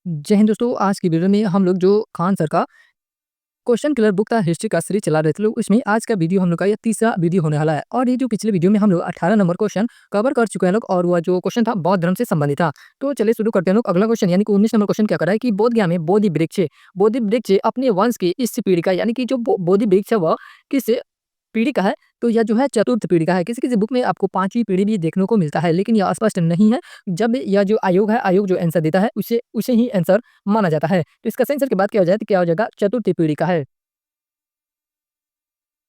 जय हिंद दोस्तों, आज की वीडियो में हम लोग जो खान सर का क्वेश्चन किलर बुक का हिस्ट्री का सीरीज चला रहे थे लोग, इसमें आज का वीडियो हम लोग का ये तीसरा वीडियो होने वाला है। और ये जो पिछले वीडियो में हम लोग 18 नंबर क्वेश्चन कवर कर चुके हैं लोग, और वह जो क्वेश्चन था बौद्ध धर्म से संबंधित था। तो चलिए शुरू करते हैं लोग। अगला क्वेश्चन यानी कि 19 नंबर क्वेश्चन क्या कर रहा है कि बोध गया में बोधि वृक्ष अपने वंश की इस पीढ़ी का, यानी कि जो बोधि वृक्ष है वह किस पीढ़ी का है। तो यह जो है चतुर्थ पीढ़ी का है। किसी किसी बुक में आपको पांचवी पीढ़ी भी देखने को मिलता है, लेकिन यह स्पष्ट नहीं है। जब यह जो आयोग है, आयोग जो आंसर देता है उसे उसे ही आंसर माना जाता है। तो इसका सही आंसर की बात किया जाए तो क्या हो जाएगा, चतुर्थ पीढ़ी का है।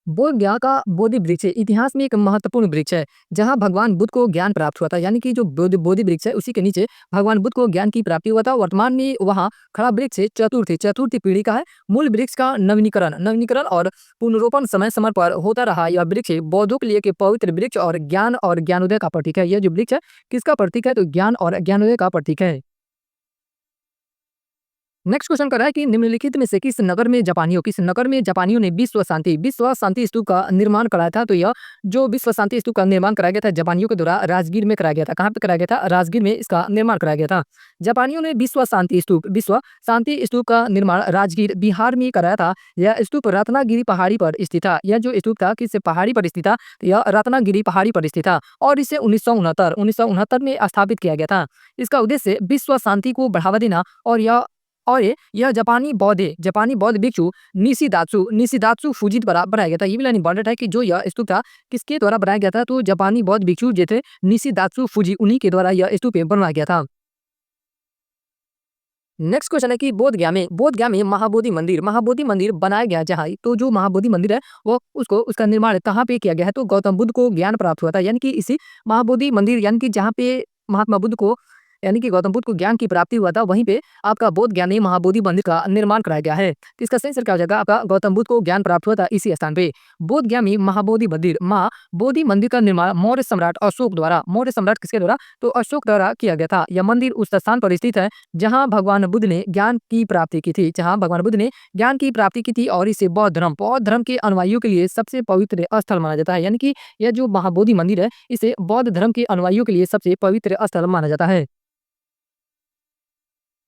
बोध गया का बोधि वृक्ष इतिहास में एक महत्वपूर्ण वृक्ष है, जहां भगवान बुद्ध को ज्ञान प्राप्त हुआ था। यानी कि जो बोधि वृक्ष है उसी के नीचे भगवान बुद्ध को ज्ञान की प्राप्ति हुआ था। वर्तमान में वहां खड़ा वृक्ष चतुर्थ पीढ़ी का है। मूल वृक्ष का नवीनीकरण और पुनरोपण समय समय पर होता रहा। यह वृक्ष बौद्धों के लिए एक पवित्र वृक्ष और ज्ञानोदय का प्रतीक है। यह जो वृक्ष है किसका प्रतीक है, तो ज्ञान और ज्ञानोदय का प्रतीक है। नेक्स्ट क्वेश्चन कर रहा है कि निम्नलिखित में से किस नगर में जापानियों ने विश्व शांति स्तूप का निर्माण कराया था। तो यह जो विश्व शांति स्तूप का निर्माण कराया गया था जापानियों के द्वारा राजगीर में कराया गया था। कहाँ पे कराया गया था, राजगीर में इसका निर्माण कराया गया था। जापानियों ने विश्व शांति स्तूप का निर्माण राजगीर बिहार में कराया था। यह स्तूप रत्नागिरी पहाड़ी पर स्थित था। यह जो स्तूप था किस पहाड़ी पर स्थित था, तो यह रत्नागिरी पहाड़ी पर स्थित था और इसे 1969 में स्थापित किया गया था। इसका उद्देश्य विश्व शांति को बढ़ावा देना और यह जापानी बौद्ध भिक्षु निशिदात्सु फूजी द्वारा बनाया गया था। ये भी लाइन इंपॉर्टेंट है कि जो यह स्तूप था किसके द्वारा बनाया गया था, तो जापानी बौद्ध भिक्षु जो थे निशिदात्सु फूजी, उन्हीं के द्वारा यह स्तूप बनवाया गया था। नेक्स्ट क्वेश्चन है कि बोध गया में महाबोधि मंदिर बनाया गया जहाँ, तो जो महाबोधि मंदिर है वो उसका निर्माण कहाँ पे किया गया है, तो गौतम बुद्ध को ज्ञान प्राप्त हुआ था। यानी कि इसी महाबोधि मंदिर, यानी कि जहाँ पे महात्मा बुद्ध को यानी कि गौतम बुद्ध को ज्ञान की प्राप्ति हुआ था, वहीं पे आपका बोध गया में महाबोधि मंदिर का निर्माण कराया गया है। तो इसका सही आंसर क्या हो जाएगा, आपका गौतम बुद्ध को ज्ञान प्राप्त हुआ था इसी स्थान पे। बोध गया में महाबोधि मंदिर का निर्माण मौर्य सम्राट किसके द्वारा, तो अशोक द्वारा किया गया था। यह मंदिर उस स्थान पर स्थित है जहाँ भगवान बुद्ध ने ज्ञान की प्राप्ति की थी और इसे बौद्ध धर्म के अनुयायियों के लिए सबसे पवित्र स्थल माना जाता है। यानी कि यह जो महाबोधि मंदिर है इसे बौद्ध धर्म के अनुयायियों के लिए सबसे पवित्र स्थल माना जाता है।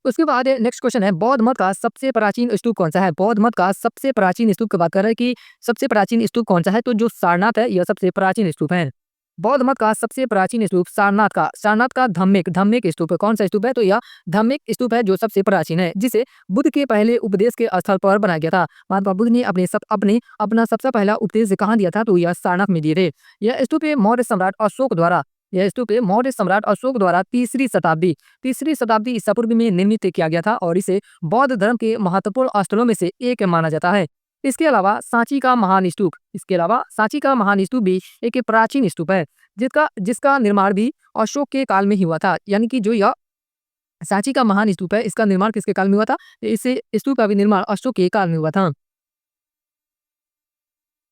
उसके बाद नेक्स्ट क्वेश्चन है, बौद्ध मत का सबसे प्राचीन स्तूप कौन सा है। बौद्ध मत का सबसे प्राचीन स्तूप की बात कर रहे हैं कि सबसे प्राचीन स्तूप कौन सा है, तो जो सारनाथ है यह सबसे प्राचीन स्तूप है। बौद्ध मत का सबसे प्राचीन स्तूप सारनाथ का धम्मिक स्तूप है। कौन सा स्तूप है, तो यह धम्मिक स्तूप है जो सबसे प्राचीन है, जिसे बुद्ध के पहले उपदेश के स्थल पर बनाया गया था। महात्मा बुद्ध ने अपना सबसे पहला उपदेश कहाँ दिया था, तो यह सारनाथ में दिए थे। यह स्तूप मौर्य सम्राट अशोक द्वारा तीसरी शताब्दी ईसा पूर्व में निर्मित किया गया था और इसे बौद्ध धर्म के महत्वपूर्ण स्थलों में से एक माना जाता है। इसके अलावा सांची का महान स्तूप भी एक प्राचीन स्तूप है, जिसका जिसका निर्माण भी अशोक के काल में ही हुआ था। यानी कि जो यह सांची का महान स्तूप है इसका निर्माण किसके काल में हुआ था, इसे स्तूप का भी निर्माण अशोक के काल में हुआ था।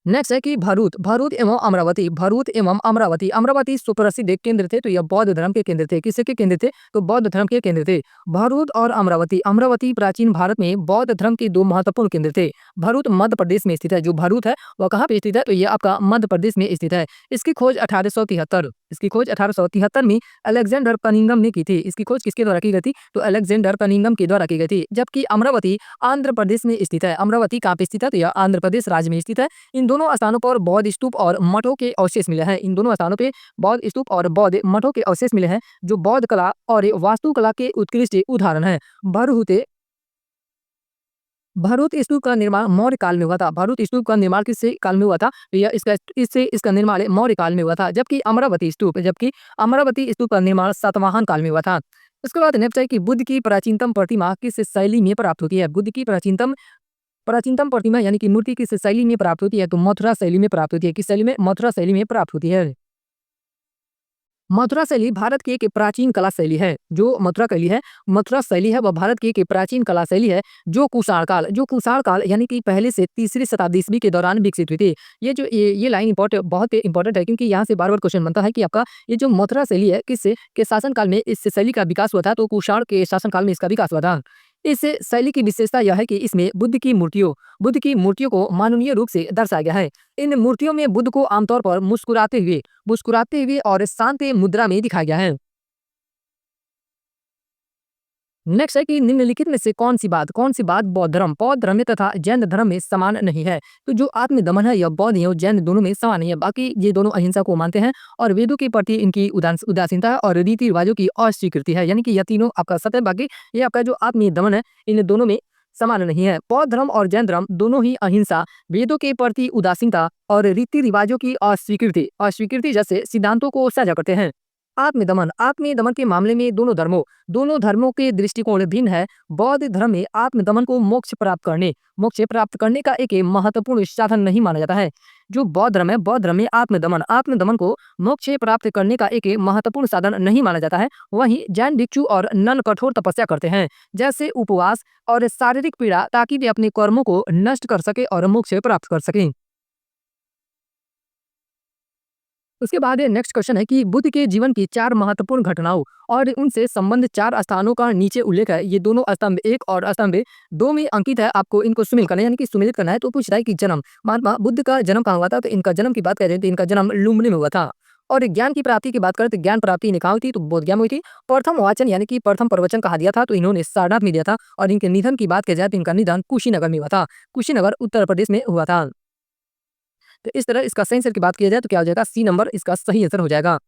नेक्स्ट है कि भरूच एवं अमरावती सुप्रसिद्ध केंद्र थे। तो यह बौद्ध धर्म के केंद्र थे। किसके केंद्र थे, तो बौद्ध धर्म के केंद्र थे। भरूच और अमरावती प्राचीन भारत में बौद्ध धर्म के दो महत्वपूर्ण केंद्र थे। भरूच मध्य प्रदेश में स्थित है। जो भरूच है वह कहाँ पे स्थित है, तो यह आपका मध्य प्रदेश में स्थित है। इसकी खोज 1873 में अलेक्जेंडर कनिंघम ने की थी। इसकी खोज किसके द्वारा की गई थी, तो अलेक्जेंडर कनिंघम के द्वारा की गई थी। जबकि अमरावती आंध्र प्रदेश में स्थित है। अमरावती कहाँ पे स्थित है, तो यह आंध्र प्रदेश राज्य में स्थित है। इन दोनों स्थानों पर बौद्ध स्तूप और मठों के अवशेष मिले हैं। इन दोनों स्थानों पे बौद्ध स्तूप और बौद्ध मठों के अवशेष मिले हैं, जो बौद्ध कला और वास्तुकला के उत्कृष्ट उदाहरण है। भरूच स्तूप का निर्माण मौर्य काल में हुआ था। भरूच स्तूप का निर्माण किससे काल में हुआ था, तो यह इसका निर्माण मौर्य काल में हुआ था। जबकि अमरावती स्तूप का निर्माण सातवाहन काल में हुआ था। उसके बाद नेक्स्ट है कि बुद्ध की प्राचीनतम प्रतिमा किस शैली में प्राप्त होती है। बुद्ध की प्राचीनतम प्रतिमा यानी कि मूर्ति किस शैली में प्राप्त होती है, तो मथुरा शैली में प्राप्त होती है। किस शैली में, मथुरा शैली में प्राप्त होती है। मथुरा शैली भारत की एक प्राचीन कला शैली है। जो मथुरा शैली है वह भारत की एक प्राचीन कला शैली है, जो कुषाण काल यानी कि पहले से तीसरी शताब्दी ईस्वी के दौरान विकसित हुई थी। ये लाइन बहुत इंपॉर्टेंट है, क्योंकि यहाँ से बार बार क्वेश्चन बनता है कि आपका ये जो मथुरा शैली है किससे के शासन काल में इस शैली का विकास हुआ था, तो कुषाण के शासन काल में इसका विकास हुआ था। इस शैली की विशेषता यह है कि इसमें बुद्ध की मूर्तियों को मानवीय रूप से दर्शाया गया है। इन मूर्तियों में बुद्ध को आमतौर पर मुस्कुराते हुए और शांत मुद्रा में दिखाया गया है। नेक्स्ट है कि निम्नलिखित में से कौन-सी बात बौद्ध धर्म में तथा जैन धर्म में समान नहीं है? तो जो आत्मदमन है यह बौद्ध एवं जैन दोनों में समान नहीं है। बाकी ये दोनों अहिंसा को मानते हैं और वेदों के प्रति इनकी उदासीनता है और रीति-रिवाजों की अस्वीकृति है। यानी कि यह तीनों आपका सत्य है, बाकी ये आपका जो आत्मीय दमन है, इन दोनों में समान नहीं है। बौद्ध धर्म और जैन धर्म दोनों ही अहिंसा, वेदों के प्रति उदासीनता और रीति-रिवाजों की अस्वीकृति जैसे सिद्धांतों को साझा करते हैं। आत्मदमन के मामले में दोनों धर्मों के दृष्टिकोण भिन्न है। बौद्ध धर्म में आत्मदमन को मोक्ष प्राप्त करने का एक महत्वपूर्ण साधन नहीं माना जाता है। जो बौद्ध धर्म में आत्मदमन को मोक्ष प्राप्त करने का एक महत्वपूर्ण साधन नहीं माना जाता है। वहीं जैन भिक्षु और नन कठोर तपस्या करते हैं, जैसे उपवास और शारीरिक पीड़ा, ताकि वे अपने कर्मों को नष्ट कर सके और मोक्ष प्राप्त कर सकें। उसके बाद नेक्स्ट क्वेश्चन है कि बुद्ध के जीवन की 4 महत्वपूर्ण घटनाओं और उनसे संबंधित 4 स्थानों का नीचे उल्लेख है। ये दोनों स्तंभ 1 और स्तंभ 2 में अंकित है। आपको इनको सुमिल करना है, यानी कि सुमिलित करना है। तो पूछ रहा है कि जन्म, महात्मा बुद्ध का जन्म कहाँ हुआ था? तो इनका जन्म की बात करें तो इनका जन्म लुम्बिनी में हुआ था। और ज्ञान की प्राप्ति की बात करें तो ज्ञान प्राप्ति इन्हें कहाँ हुई थी? तो बोधगया में हुई थी। प्रथम वाचन यानी कि प्रथम प्रवचन कहा दिया था तो इन्होंने सारनाथ में दिया था। और इनके निधन की बात की जाए तो इनका निधन कुशीनगर में हुआ था। कुशीनगर उत्तर प्रदेश में हुआ था। तो इस तरह इसका सही आंसर की बात की जाए तो क्या हो जाएगा? सी नंबर इसका सही आंसर हो जाएगा।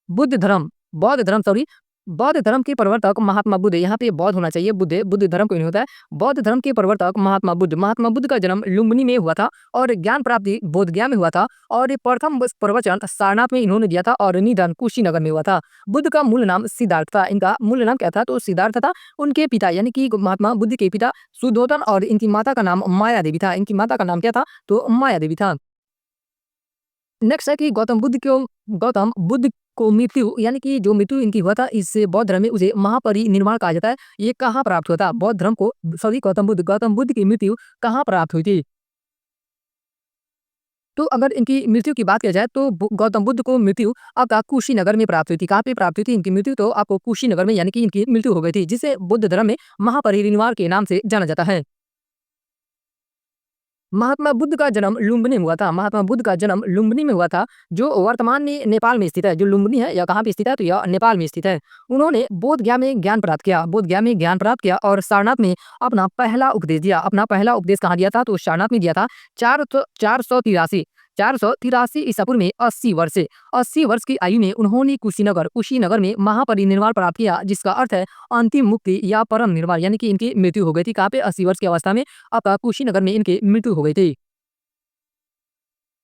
बुद्ध धर्म बौद्ध धर्म सॉरी बौद्ध धर्म के प्रवर्तक महात्मा बुद्ध, यहाँ पे बौद्ध होना चाहिए, बुद्ध धर्म कोई नहीं होता है। बौद्ध धर्म के प्रवर्तक महात्मा बुद्ध का जन्म लुम्बिनी में हुआ था और ज्ञान प्राप्ति बोधगया में हुआ था। और ये प्रथम प्रवचन सारनाथ में इन्होंने दिया था और निधन कुशीनगर में हुआ था। बुद्ध का मूल नाम सिद्धार्थ था। इनका मूल नाम क्या था? तो सिद्धार्थ था। उनके पिता यानी कि महात्मा बुद्ध के पिता सुद्धोधन और इनकी माता का नाम माया देवी था। इनकी माता का नाम क्या था? तो माया देवी था। नेक्स्ट है कि गौतम बुद्ध को मृत्यु यानी कि जो मृत्यु इनकी हुआ था, इससे बौद्ध धर्म में उसे महापरिनिर्वाण कहा जाता है। ये कहाँ प्राप्त हुआ था? बौद्ध धर्म को सॉरी गौतम बुद्ध की मृत्यु कहाँ प्राप्त हुई थी? तो अगर इनकी मृत्यु की बात किया जाए तो गौतम बुद्ध को मृत्यु आपका कुशीनगर में प्राप्त हुई थी। कहाँ पे प्राप्त हुई थी इनकी मृत्यु? तो आपको कुशीनगर में, यानी कि इनकी मृत्यु हो गई थी, जिसे बुद्ध धर्म में महापरिनिर्वाण के नाम से जाना जाता है। महात्मा बुद्ध का जन्म लुम्बिनी में हुआ था। महात्मा बुद्ध का जन्म लुम्बिनी में हुआ था, जो वर्तमान में नेपाल में स्थित है। जो लुम्बिनी है यह कहाँ पे स्थित है? तो यह नेपाल में स्थित है। उन्होंने बोधगया में ज्ञान प्राप्त किया और सारनाथ में अपना पहला उपदेश दिया। अपना पहला उपदेश कहाँ दिया था? तो सारनाथ में दिया था। 483 ईसा पूर्व में 80 वर्ष की आयु में उन्होंने कुशीनगर में महापरिनिर्वाण प्राप्त किया, जिसका अर्थ है अंतिम मुक्ति या परम निर्वाण, यानी कि इनकी मृत्यु हो गई थी। कहाँ पे? 80 वर्ष की अवस्था में आपका कुशीनगर में इनकी मृत्यु हो गई थी।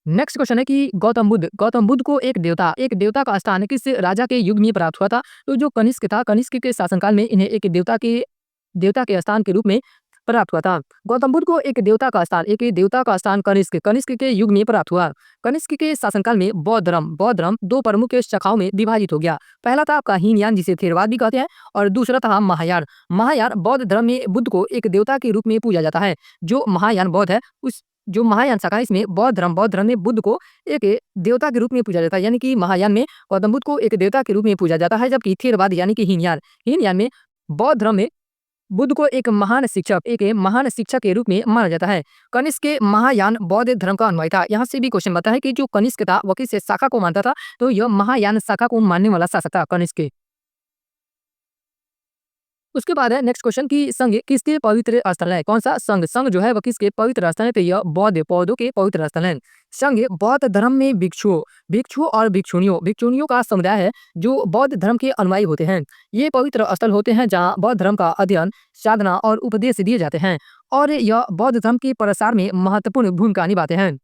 नेक्स्ट क्वेश्चन है कि गौतम बुद्ध को एक देवता का स्थान किस राजा के युग में प्राप्त हुआ था? तो जो कनिष्क था, कनिष्क के शासनकाल में इन्हें एक देवता के स्थान के रूप में प्राप्त हुआ था। गौतम बुद्ध को एक देवता का स्थान कनिष्क के युग में प्राप्त हुआ। कनिष्क के शासनकाल में बौद्ध धर्म 2 प्रमुख शाखाओं में विभाजित हो गया। पहला था आपका हीनयान, जिसे थेरवाद भी कहते हैं, और दूसरा था महायान। बौद्ध धर्म में बुद्ध को एक देवता के रूप में पूजा जाता है। जो महायान बौद्ध है, उस जो महायान शाखा है, इसमें बौद्ध धर्म में बुद्ध को एक देवता के रूप में पूजा जाता है। यानी कि महायान में गौतम बुद्ध को एक देवता के रूप में पूजा जाता है, जबकि थेरवाद यानी कि हीनयान में बौद्ध धर्म में बुद्ध को एक महान शिक्षक के रूप में माना जाता है। कनिष्क के महायान बौद्ध धर्म का अनुयायी था। यहाँ से भी क्वेश्चन बनता है कि जो कनिष्क था वह किस शाखा को मानता था? तो यह महायान शाखा को मानने वाला शासक था, कनिष्क। उसके बाद है नेक्स्ट क्वेश्चन कि संघ किसके पवित्र स्थल है? कौन सा संघ? संघ जो है वह किसके पवित्र स्थल है? तो यह बौद्ध पौधों के पवित्र स्थल है। संघ बौद्ध धर्म में भिक्षुओं और भिक्षुणियों का समुदाय है, जो बौद्ध धर्म के अनुयायी होते हैं। ये पवित्र स्थल होते हैं जहाँ बौद्ध धर्म का अध्ययन, साधना और उपदेश दिए जाते हैं, और यह बौद्ध धर्म के प्रसार में महत्वपूर्ण भूमिका निभाते हैं।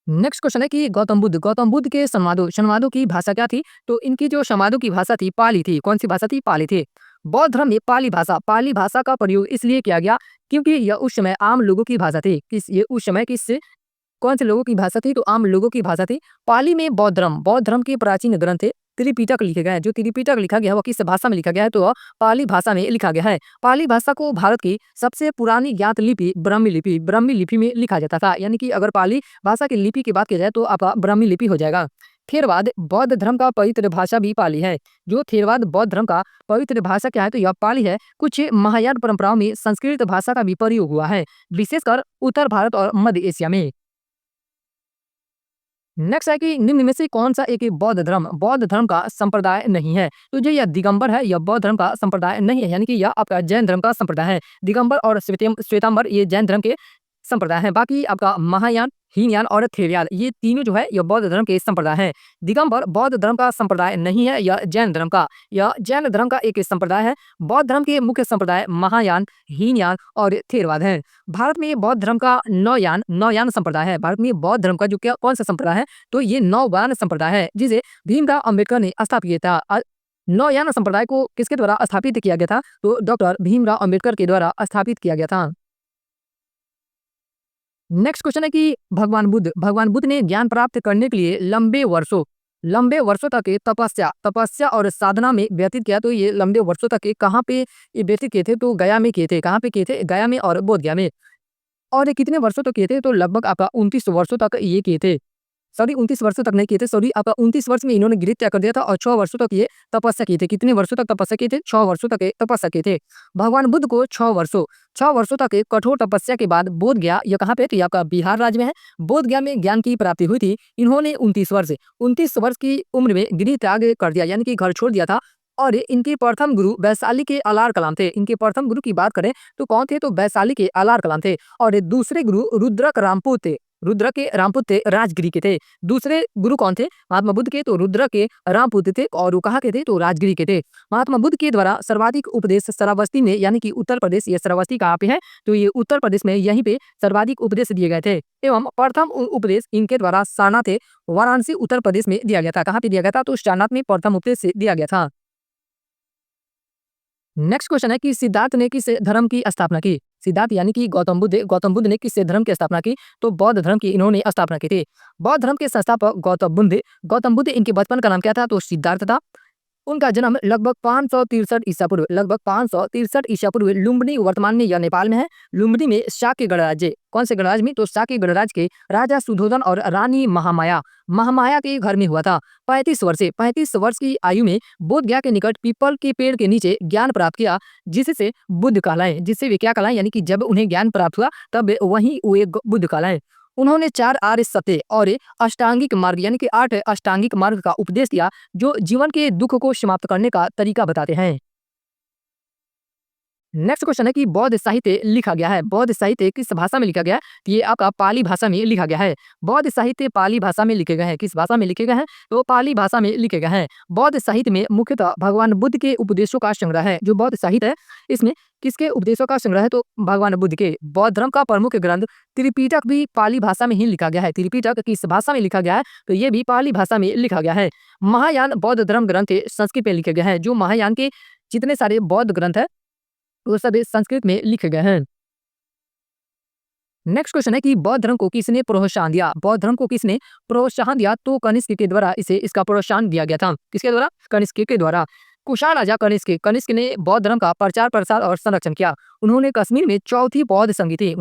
नेक्स्ट क्वेश्चन है कि गौतम बुद्ध के संवादों की भाषा क्या थी? तो इनकी जो संवादों की भाषा थी, पाली थी। कौन सी भाषा थी? पाली थी। बौद्ध धर्म में पाली भाषा का प्रयोग इसलिए किया गया क्योंकि यह उस समय आम लोगों की भाषा थी। कौन से लोगों की भाषा थी? तो आम लोगों की भाषा थी। पाली में बौद्ध धर्म के प्राचीन ग्रंथ त्रिपिटक लिखे गए हैं। जो त्रिपिटक लिखा गया है वह किस भाषा में लिखा गया है? तो वह पाली भाषा में लिखा गया है। पाली भाषा को भारत की सबसे पुरानी ज्ञात लिपि ब्राह्मी लिपि में लिखा जाता था। यानी कि अगर पाली भाषा की लिपि की बात की जाए तो आपका ब्राह्मी लिपि हो जाएगा। थेरवाद बौद्ध धर्म का पवित्र भाषा भी पाली है। जो थेरवाद बौद्ध धर्म का पवित्र भाषा क्या है? तो यह पाली है। कुछ महायान परंपराओं में संस्कृत भाषा का भी प्रयोग हुआ है, विशेषकर उत्तर भारत और मध्य एशिया में। नेक्स्ट है कि निम्न में से कौन सा एक बौद्ध धर्म का संप्रदाय नहीं है। तो जो यह दिगंबर है, यह बौद्ध धर्म का संप्रदाय नहीं है, यानी कि यह आपका जैन धर्म का संप्रदाय है। दिगंबर और श्वेतांबर ये जैन धर्म के संप्रदाय हैं। बाकी आपका महायान, हीनयान और थेरयाल ये तीनों जो है यह बौद्ध धर्म के संप्रदाय हैं। दिगंबर बौद्ध धर्म का संप्रदाय नहीं है, यह जैन धर्म का एक संप्रदाय है। बौद्ध धर्म के मुख्य संप्रदाय महायान, हीनयान और थेरवाद हैं। भारत में बौद्ध धर्म का नौयान संप्रदाय है। भारत में बौद्ध धर्म का जो क्या कौन सा संप्रदाय है, तो ये नौयान संप्रदाय है, जिसे भीमराव अम्बेडकर ने स्थापित किया था। नौयान संप्रदाय को किसके द्वारा स्थापित किया गया था, तो डॉक्टर भीमराव अम्बेडकर के द्वारा स्थापित किया गया था। नेक्स्ट क्वेश्चन है कि भगवान बुद्ध ने ज्ञान प्राप्त करने के लिए लंबे वर्षों तक ये तपस्या और साधना में व्यतीत किया। तो ये लंबे वर्षों तक ये कहाँ पे ये व्यतीत किए थे, तो गया में किए थे। कहाँ पे किए थे, गया में और बोधगया में। और ये कितने वर्षों तक किए थे, तो लगभग आपका 29 वर्षों तक ये किए थे। सॉरी 29 वर्षों तक नहीं किए थे, सॉरी आपका 29 वर्ष में इन्होंने गृह त्याग कर दिया था और 6 वर्षों तक ये तपस्या किए थे। कितने वर्षों तक तपस्या किए थे, 6 वर्षों तक ये तपस्या किए थे। भगवान बुद्ध को 6 वर्षों तक एक कठोर तपस्या के बाद बोध गया, यह कहाँ पे, तो ये आपका बिहार राज्य में है। बोध गया में ज्ञान की प्राप्ति हुई थी। इन्होंने 29 वर्ष की उम्र में गृह त्याग कर दिया, यानी कि घर छोड़ दिया था। और इनके प्रथम गुरु वैशाली के अलार कलाम थे। इनके प्रथम गुरु की बात करें तो कौन थे, तो वैशाली के अलार कलाम थे। और दूसरे गुरु रुद्र के रामपुत थे, राजगिरी के थे। दूसरे गुरु कौन थे महात्मा बुद्ध के, तो रुद्र के रामपुत थे। और वो कहाँ के थे, तो राजगिरी के थे। महात्मा बुद्ध के द्वारा सर्वाधिक उपदेश श्रावस्ती में, यानी कि उत्तर प्रदेश, ये श्रावस्ती कहाँ पे है, तो ये उत्तर प्रदेश में, यहीं पे सर्वाधिक उपदेश दिए गए थे। एवं प्रथम उपदेश इनके द्वारा सारनाथ, वाराणसी, उत्तर प्रदेश में दिया गया था। कहाँ पे दिया गया था, तो सारनाथ में प्रथम उपदेश दिया गया था। नेक्स्ट क्वेश्चन है कि सिद्धार्थ ने किस धर्म की स्थापना की। सिद्धार्थ यानी कि गौतम बुद्ध ने किस धर्म की स्थापना की, तो बौद्ध धर्म की इन्होंने स्थापना की थी। बौद्ध धर्म के संस्थापक गौतम बुद्ध इनके बचपन का नाम क्या था, तो सिद्धार्थ था। उनका जन्म लगभग 563 ईसा पूर्व लुम्बिनी, वर्तमान में यह नेपाल में है, लुम्बिनी में शाक्य गणराज्य, कौन से गणराज्य में, तो शाक्य गणराज्य के राजा सुधोधन और रानी महामाया के घर में हुआ था। 35 वर्ष की आयु में बोध गया के निकट पीपल के पेड़ के नीचे ज्ञान प्राप्त किया, जिससे बुद्ध कहलाए, जिससे वे क्या कहलाए, यानी कि जब उन्हें ज्ञान प्राप्त हुआ तब वही वे बुद्ध कहलाए। उन्होंने 4 आर्य सत्य और अष्टांगिक मार्ग, यानी कि 8 अष्टांगिक मार्ग का उपदेश दिया, जो जीवन के दुख को समाप्त करने का तरीका बताते हैं। नेक्स्ट क्वेश्चन है कि बौद्ध साहित्य लिखा गया है। बौद्ध साहित्य किस भाषा में लिखा गया है, तो ये आपका पाली भाषा में लिखा गया है। बौद्ध साहित्य पाली भाषा में लिखे गए हैं। किस भाषा में लिखे गए हैं, तो पाली भाषा में लिखे गए हैं। बौद्ध साहित्य में मुख्यतः भगवान बुद्ध के उपदेशों का संग्रह है। जो बौद्ध साहित्य है, इसमें किसके उपदेशों का संग्रह है, तो भगवान बुद्ध के। बौद्ध धर्म का प्रमुख ग्रंथ त्रिपिटक भी पाली भाषा में ही लिखा गया है। त्रिपिटक किस भाषा में लिखा गया है, तो ये भी पाली भाषा में लिखा गया है। महायान बौद्ध धर्म ग्रंथ संस्कृत में लिखे गए हैं। जो महायान के जितने सारे बौद्ध ग्रंथ है, वो सभी संस्कृत में लिखे गए हैं। नेक्स्ट क्वेश्चन है कि बौद्ध धर्म को किसने प्रोत्साहन दिया। बौद्ध धर्म को किसने प्रोत्साहन दिया, तो कनिष्क के द्वारा इसका प्रोत्साहन दिया गया था। किसके द्वारा, कनिष्क के द्वारा। कुषाण राजा कनिष्क ने बौद्ध धर्म का प्रचार प्रसार और संरक्षण किया। उन्होंने कश्मीर में चौथी बौद्ध संगीति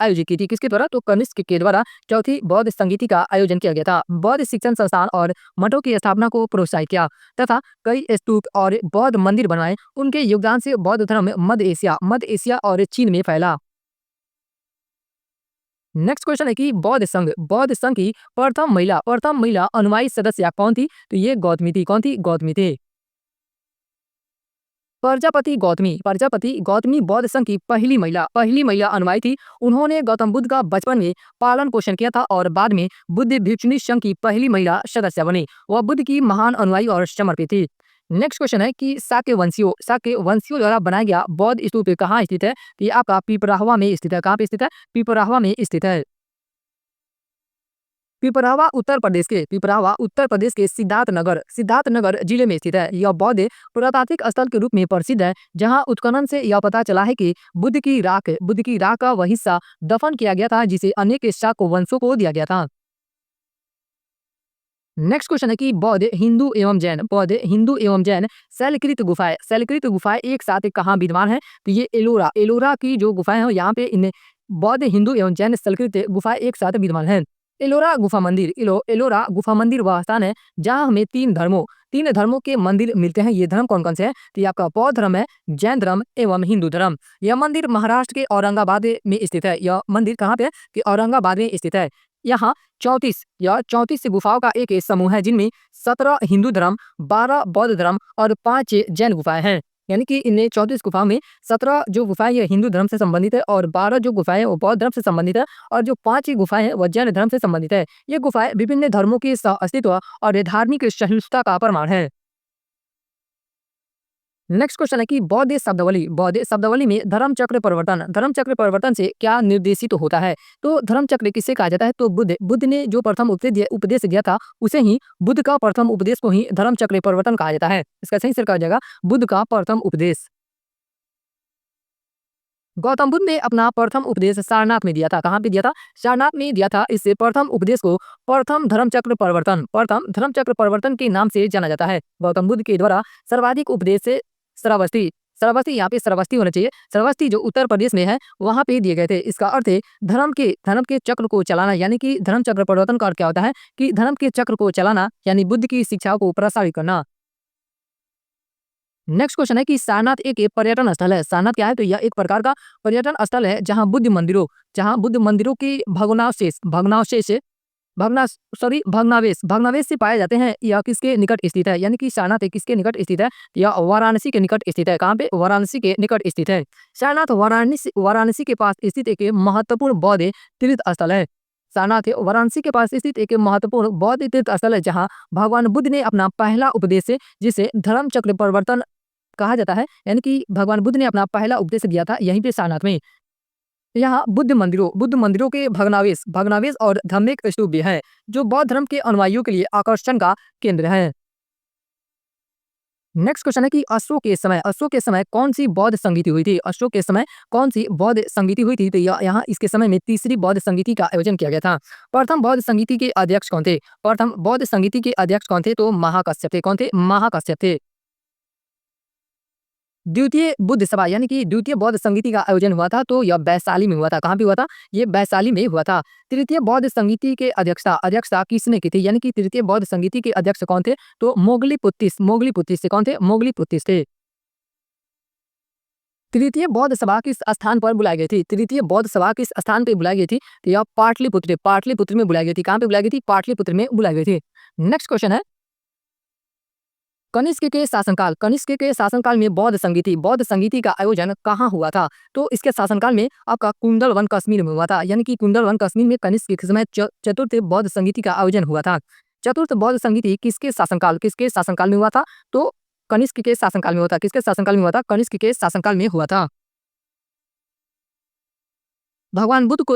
आयोजित की थी। किसके द्वारा, तो कनिष्क के द्वारा चौथी बौद्ध संगीति का आयोजन किया गया था। बौद्ध शिक्षण संस्थान और मठों की स्थापना को प्रोत्साहित किया तथा कई स्तूप और बौद्ध मंदिर बनाए। उनके योगदान से बौद्ध धर्म मध्य एशिया और चीन में फैला। नेक्स्ट क्वेश्चन है कि बौद्ध संघ की प्रथम महिला अनुयायी सदस्य कौन थी, तो ये गौतमी थी। कौन थी, गौतमी थे। प्रजापति गौतमी बौद्ध संघ की पहली महिला अनुयायी थी। उन्होंने गौतम बुद्ध का बचपन में पालन पोषण किया था और बाद में बुद्ध भिक्षुणी संघ की पहली महिला सदस्य बनी। वह बुद्ध की महान अनुयायी और समर्पित थी। नेक्स्ट क्वेश्चन है कि शाक्य वंशियों द्वारा बनाया गया बौद्ध स्तूप कहाँ स्थित है, तो ये आपका पिपराहवा में स्थित है। कहाँ पे स्थित है, पिपराहवा में स्थित है। पिपरावा उत्तर प्रदेश के सिद्धार्थनगर जिले में स्थित है। यह बौद्ध पुरातात्विक स्थल के रूप में प्रसिद्ध है, जहां उत्खनन से यह पता चला है कि बुद्ध की राख का वह हिस्सा दफन किया गया था, जिसे अनेक शाक्त वंशों को दिया गया था। नेक्स्ट क्वेश्चन है कि बौद्ध हिंदू एवं जैन शैलकृत गुफाएं एक साथ कहाँ विद्यमान है, तो ये एलोरा की जो गुफाएं हैं, यहाँ पे इन बौद्ध हिंदू एवं जैन शैलकृत गुफाएं एक साथ विद्यमान है। एलोरा गुफा मंदिर वह स्थान है जहाँ हमें तीन धर्मों के मंदिर मिलते हैं। ये धर्म कौन कौन से हैं, तो ये आपका बौद्ध धर्म है, जैन धर्म एवं हिंदू धर्म। यह मंदिर महाराष्ट्र के औरंगाबाद में स्थित है। यह मंदिर कहाँ पे है, कि औरंगाबाद में स्थित है। यहाँ 34 गुफाओं का एक समूह है, जिनमें 17 हिंदू धर्म, 12 बौद्ध धर्म और 5 जैन गुफाएं हैं। यानी कि इन 34 गुफाओं में 17 जो गुफाएं ये हिंदू धर्म से संबंधित है और 12 जो गुफाएं वो बौद्ध धर्म से संबंधित है और जो 5 गुफाएं हैं वो जैन धर्म से संबंधित है। ये गुफाएं विभिन्न धर्मों के सह अस्तित्व और धार्मिक सहिष्णुता का प्रमाण है। नेक्स्ट क्वेश्चन है कि बौद्ध शब्दावली में धर्म चक्र परिवर्तन से क्या निर्देशित होता है? तो धर्म चक्र किसे कहा जाता है? तो बुद्ध ने जो प्रथम उपदेश दिया था, उसे ही बुद्ध का प्रथम उपदेश को ही धर्म चक्र परिवर्तन कहा जाता है। इसका सही उत्तर कहा जाएगा बुद्ध का प्रथम उपदेश। गौतम बुद्ध ने अपना प्रथम उपदेश सारनाथ में दिया था। कहाँ पे दिया था? सारनाथ में दिया था। इससे प्रथम उपदेश को प्रथम धर्म चक्र परिवर्तन के नाम से जाना जाता है। गौतम बुद्ध के द्वारा सर्वाधिक उपदेश से श्रावस्ती श्रावस्ती यहाँ पे श्रावस्ती होना चाहिए। श्रावस्ती जो उत्तर प्रदेश में है वहां पे दिए गए थे। इसका अर्थ है धर्म के चक्र को चलाना, यानी कि धर्म चक्र परिवर्तन का अर्थ क्या होता है कि धर्म के चक्र को चलाना, यानी बुद्ध की शिक्षाओं को प्रसारित करना। नेक्स्ट क्वेश्चन है कि सारनाथ एक पर्यटन स्थल है। सारनाथ क्या है? तो यह एक प्रकार का पर्यटन स्थल है जहां बुद्ध मंदिरों के भग्नावशेष से पाए जाते हैं। यह किसके निकट स्थित है? यानी कि सारनाथ किसके निकट स्थित है? यह वाराणसी के निकट स्थित है। कहाँ पे? वाराणसी के निकट स्थित है। सारनाथ वाराणसी के पास स्थित एक महत्वपूर्ण बौद्ध तीर्थ स्थल है। सारनाथ वाराणसी के पास स्थित एक महत्वपूर्ण बौद्ध तीर्थ स्थल है, जहाँ भगवान बुद्ध ने अपना पहला उपदेश, जिसे धर्म चक्र परिवर्तन कहा जाता है, यानी कि भगवान बुद्ध ने अपना पहला उपदेश दिया था यहीं पे सारनाथ में। यहाँ बुद्ध मंदिरों के भग्नावशेष और धार्मिक स्तूप भी हैं, जो बौद्ध धर्म के अनुयायियों के लिए आकर्षण का केंद्र है। नेक्स्ट क्वेश्चन है कि अशोक के समय कौन सी बौद्ध संगीति हुई थी? अशोक के समय कौन सी बौद्ध संगीति हुई थी? तो यहाँ इसके समय में तीसरी बौद्ध संगीति का आयोजन किया गया था। प्रथम बौद्ध संगीति के अध्यक्ष कौन थे? तो महाकश्यप थे। कौन थे? महाकश्यप थे। द्वितीय बुद्ध सभा यानी कि द्वितीय बौद्ध संगीति का आयोजन हुआ था, तो यह वैशाली में हुआ था। कहाँ पे हुआ था? ये वैशाली में हुआ था। तृतीय बौद्ध संगीति के अध्यक्षता किसने की थी? यानी कि तृतीय बौद्ध संगीति के अध्यक्ष कौन थे? तो मोगली पुत्तिस से। कौन थे? मोगली पुत्तिस थे। तृतीय बौद्ध सभा किस स्थान पर बुलाई गई थी? तृतीय बौद्ध सभा किस स्थान पर बुलाई गई थी? तो यह पाटलिपुत्र में बुलाई गई थी। कहाँ पे बुलाई गई थी? पाटलिपुत्र में बुलाई गई थी। नेक्स्ट क्वेश्चन है कनिष्क के शासनकाल में बौद्ध संगीति का आयोजन कहाँ हुआ था? तो इसके शासनकाल में आपका कुंडलवन कश्मीर में हुआ था। यानी कि कुंडलवन कश्मीर में कनिष्क के समय चतुर्थ बौद्ध संगीति का आयोजन हुआ था। चतुर्थ बौद्ध संगीति किसके शासनकाल में हुआ था? तो कनिष्क के शासनकाल में हुआ था। किसके शासनकाल में हुआ था? कनिष्क के शासनकाल में हुआ था। भगवान बुद्ध को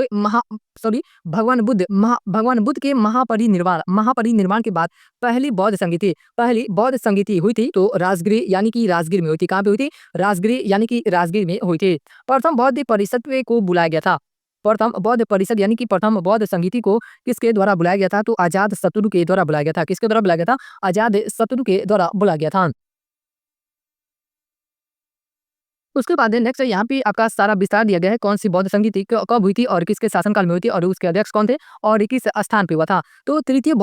भगवान बुद्ध के महापरिनिर्वाण के बाद पहली बौद्ध संगीति हुई थी, तो राजगृह यानी कि राजगीर में हुई थी। कहाँ पे हुई थी? राजगृह यानी कि राजगीर में हुई थी। प्रथम बौद्ध परिषद को बुलाया गया था। प्रथम बौद्ध परिषद यानी कि प्रथम बौद्ध संगीति को किसके द्वारा बुलाया गया था? तो अजात शत्रु के द्वारा बुलाया गया था। किसके द्वारा बुलाया गया था? अजात शत्रु के द्वारा बुलाया गया था। उसके बाद नेक्स्ट यहाँ पे आपका सारा विस्तार दिया गया है, कौन सी बौद्ध संगीति कब हुई थी और किसके शासनकाल में हुई थी और उसके अध्यक्ष कौन थे और किस स्थान पे हुआ था। तो तृतीय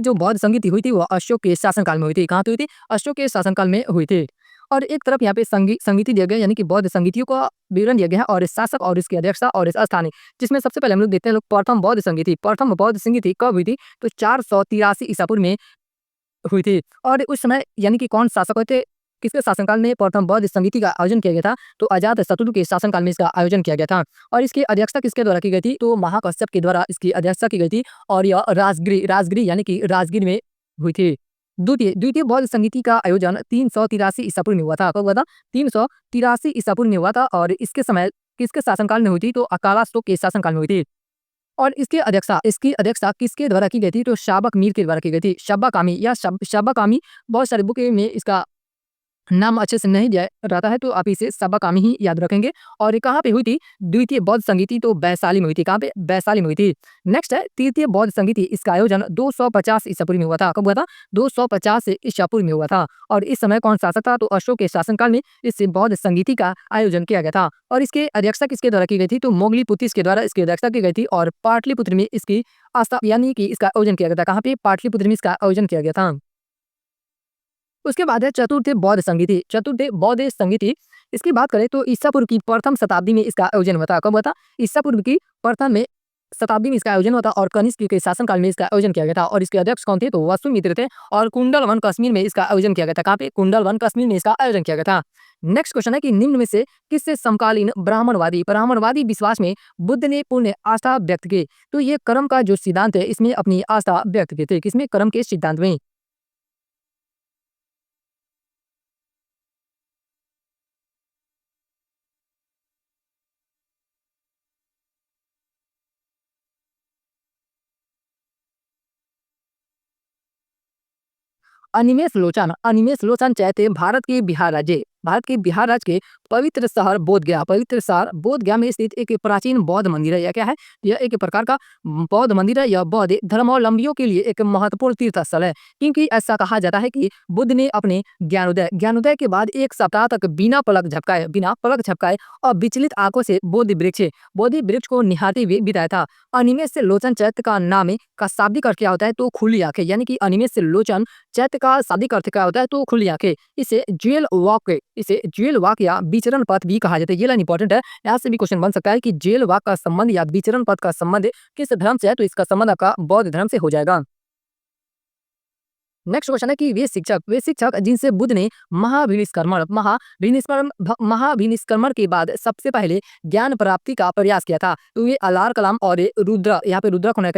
जो बौद्ध संगीति हुई थी वह अशोक के शासनकाल में हुई थी। कहाँ पे हुई थी? अशोक के शासनकाल में हुई थी। और एक तरफ यहाँ पे संगीति दिया गया, यानी कि बौद्ध संगीतियों का विवरण दिया गया है और शासक और इसकी अध्यक्षता और इस स्थान, जिसमें सबसे पहले हम लोग देखते हैं प्रथम बौद्ध संगीति कब हुई थी? तो 483 ईसा पूर्व में हुई थी। और उस समय यानी कि कौन शासक थे, किसके शासनकाल में प्रथम बौद्ध संगीति का आयोजन किया गया था? तो अजात शत्रु के शासनकाल में इसका आयोजन किया गया था। और इसकी अध्यक्षता किसके द्वारा की गई थी? तो महाकश्यप के द्वारा इसकी अध्यक्षता की गई थी और यह राजगृह यानी कि राजगीर में हुई थी। द्वितीय बौद्ध संगीति का आयोजन 383 ईसा पूर्व में हुआ था। कब हुआ था? 383 ईसा पूर्व में हुआ था और इसके समय किसके शासनकाल में हुई थी? तो अकालाशोक के शासनकाल में हुई थी। और इसकी अध्यक्षता किसके द्वारा की गई थी? तो शाबक मीर के द्वारा की गई थी। शाबाकामी बहुत सारे बुक में इसका नाम अच्छे से नहीं दिया रहता है, तो आप इसे सबकामी ही याद रखेंगे। और ये कहाँ पे हुई थी? द्वितीय बौद्ध संगीति तो वैशाली में हुई थी। कहाँ पे? वैशाली में हुई थी। नेक्स्ट है तृतीय बौद्ध संगीति। इसका आयोजन 250 ईसा पूर्व में हुआ था। कब हुआ था? 250 ईसा पूर्व में हुआ था। और इस समय कौन शासक था? तो अशोक के शासनकाल में इस बौद्ध संगीति का आयोजन किया गया था। और इसके अध्यक्षता किसके द्वारा की गई थी? तो मोगलीपुत्तिस के द्वारा इसकी अध्यक्षता की गई थी और पाटलिपुत्र में इसकी आस्था यानी कि इसका आयोजन किया गया था। कहाँ पे? पाटलिपुत्र में इसका आयोजन किया गया था। उसके बाद है चतुर्थ बौद्ध संगीति। इसकी बात करें तो ईसा पूर्व की प्रथम शताब्दी में इसका आयोजन हुआ था। कब हुआ था? ईसा पूर्व की प्रथम शताब्दी में इसका आयोजन हुआ था और कनिष्क के शासनकाल में इसका आयोजन किया गया था और इसके अध्यक्ष कौन थे? तो वसुमित्र थे और कुंडलवन कश्मीर में इसका आयोजन किया गया था। कहाँ पे? कुंडलवन कश्मीर में इसका आयोजन किया गया था। नेक्स्ट क्वेश्चन है कि निम्न में से किससे समकालीन ब्राह्मणवादी ब्राह्मणवादी विश्वास में बुद्ध ने पूर्ण आस्था व्यक्त की? तो ये कर्म का जो सिद्धांत है इसमें अपनी आस्था व्यक्त की थी। किसमें? कर्म के सिद्धांत में। अनिमेष लोचन चैते भारत के बिहार राज्य के पवित्र शहर बोध गया में स्थित एक प्राचीन बौद्ध मंदिर है। यह क्या है? यह एक प्रकार का बौद्ध मंदिर है। यह बौद्ध धर्मावलंबियों के लिए एक महत्वपूर्ण तीर्थ स्थल है, क्योंकि ऐसा कहा जाता है कि बुद्ध ने अपने ज्ञानोदय के बाद एक सप्ताह तक बिना पलक झपकाए और विचलित आंखों से बोधि वृक्ष को निहारते हुए बिताया था। अनिमेष से लोचन चैत्य का नाम है का शाब्दिक अर्थ क्या होता है? तो खुली आंखें, यानी कि अनिमेष से लोचन चैत्य का शाब्दिक अर्थ क्या होता है? तो खुली आंखें। इसे ज्वेल वॉक या विचरण पथ भी कहा जाता है। ये लाइन इंपॉर्टेंट है, यहाँ से भी क्वेश्चन बन सकता है कि ज्वेल वॉक का संबंध या विचरण पथ का संबंध किस धर्म से है? तो इसका संबंध आपका बौद्ध धर्म से हो जाएगा। नेक्स्ट क्वेश्चन है कि वे शिक्षक जिनसे बुद्ध ने महाभिनिष्क्रमण के बाद सबसे पहले ज्ञान प्राप्ति का प्रयास किया था। तो ये अलार कलाम और रुद्र, यहाँ पे रुद्रक होना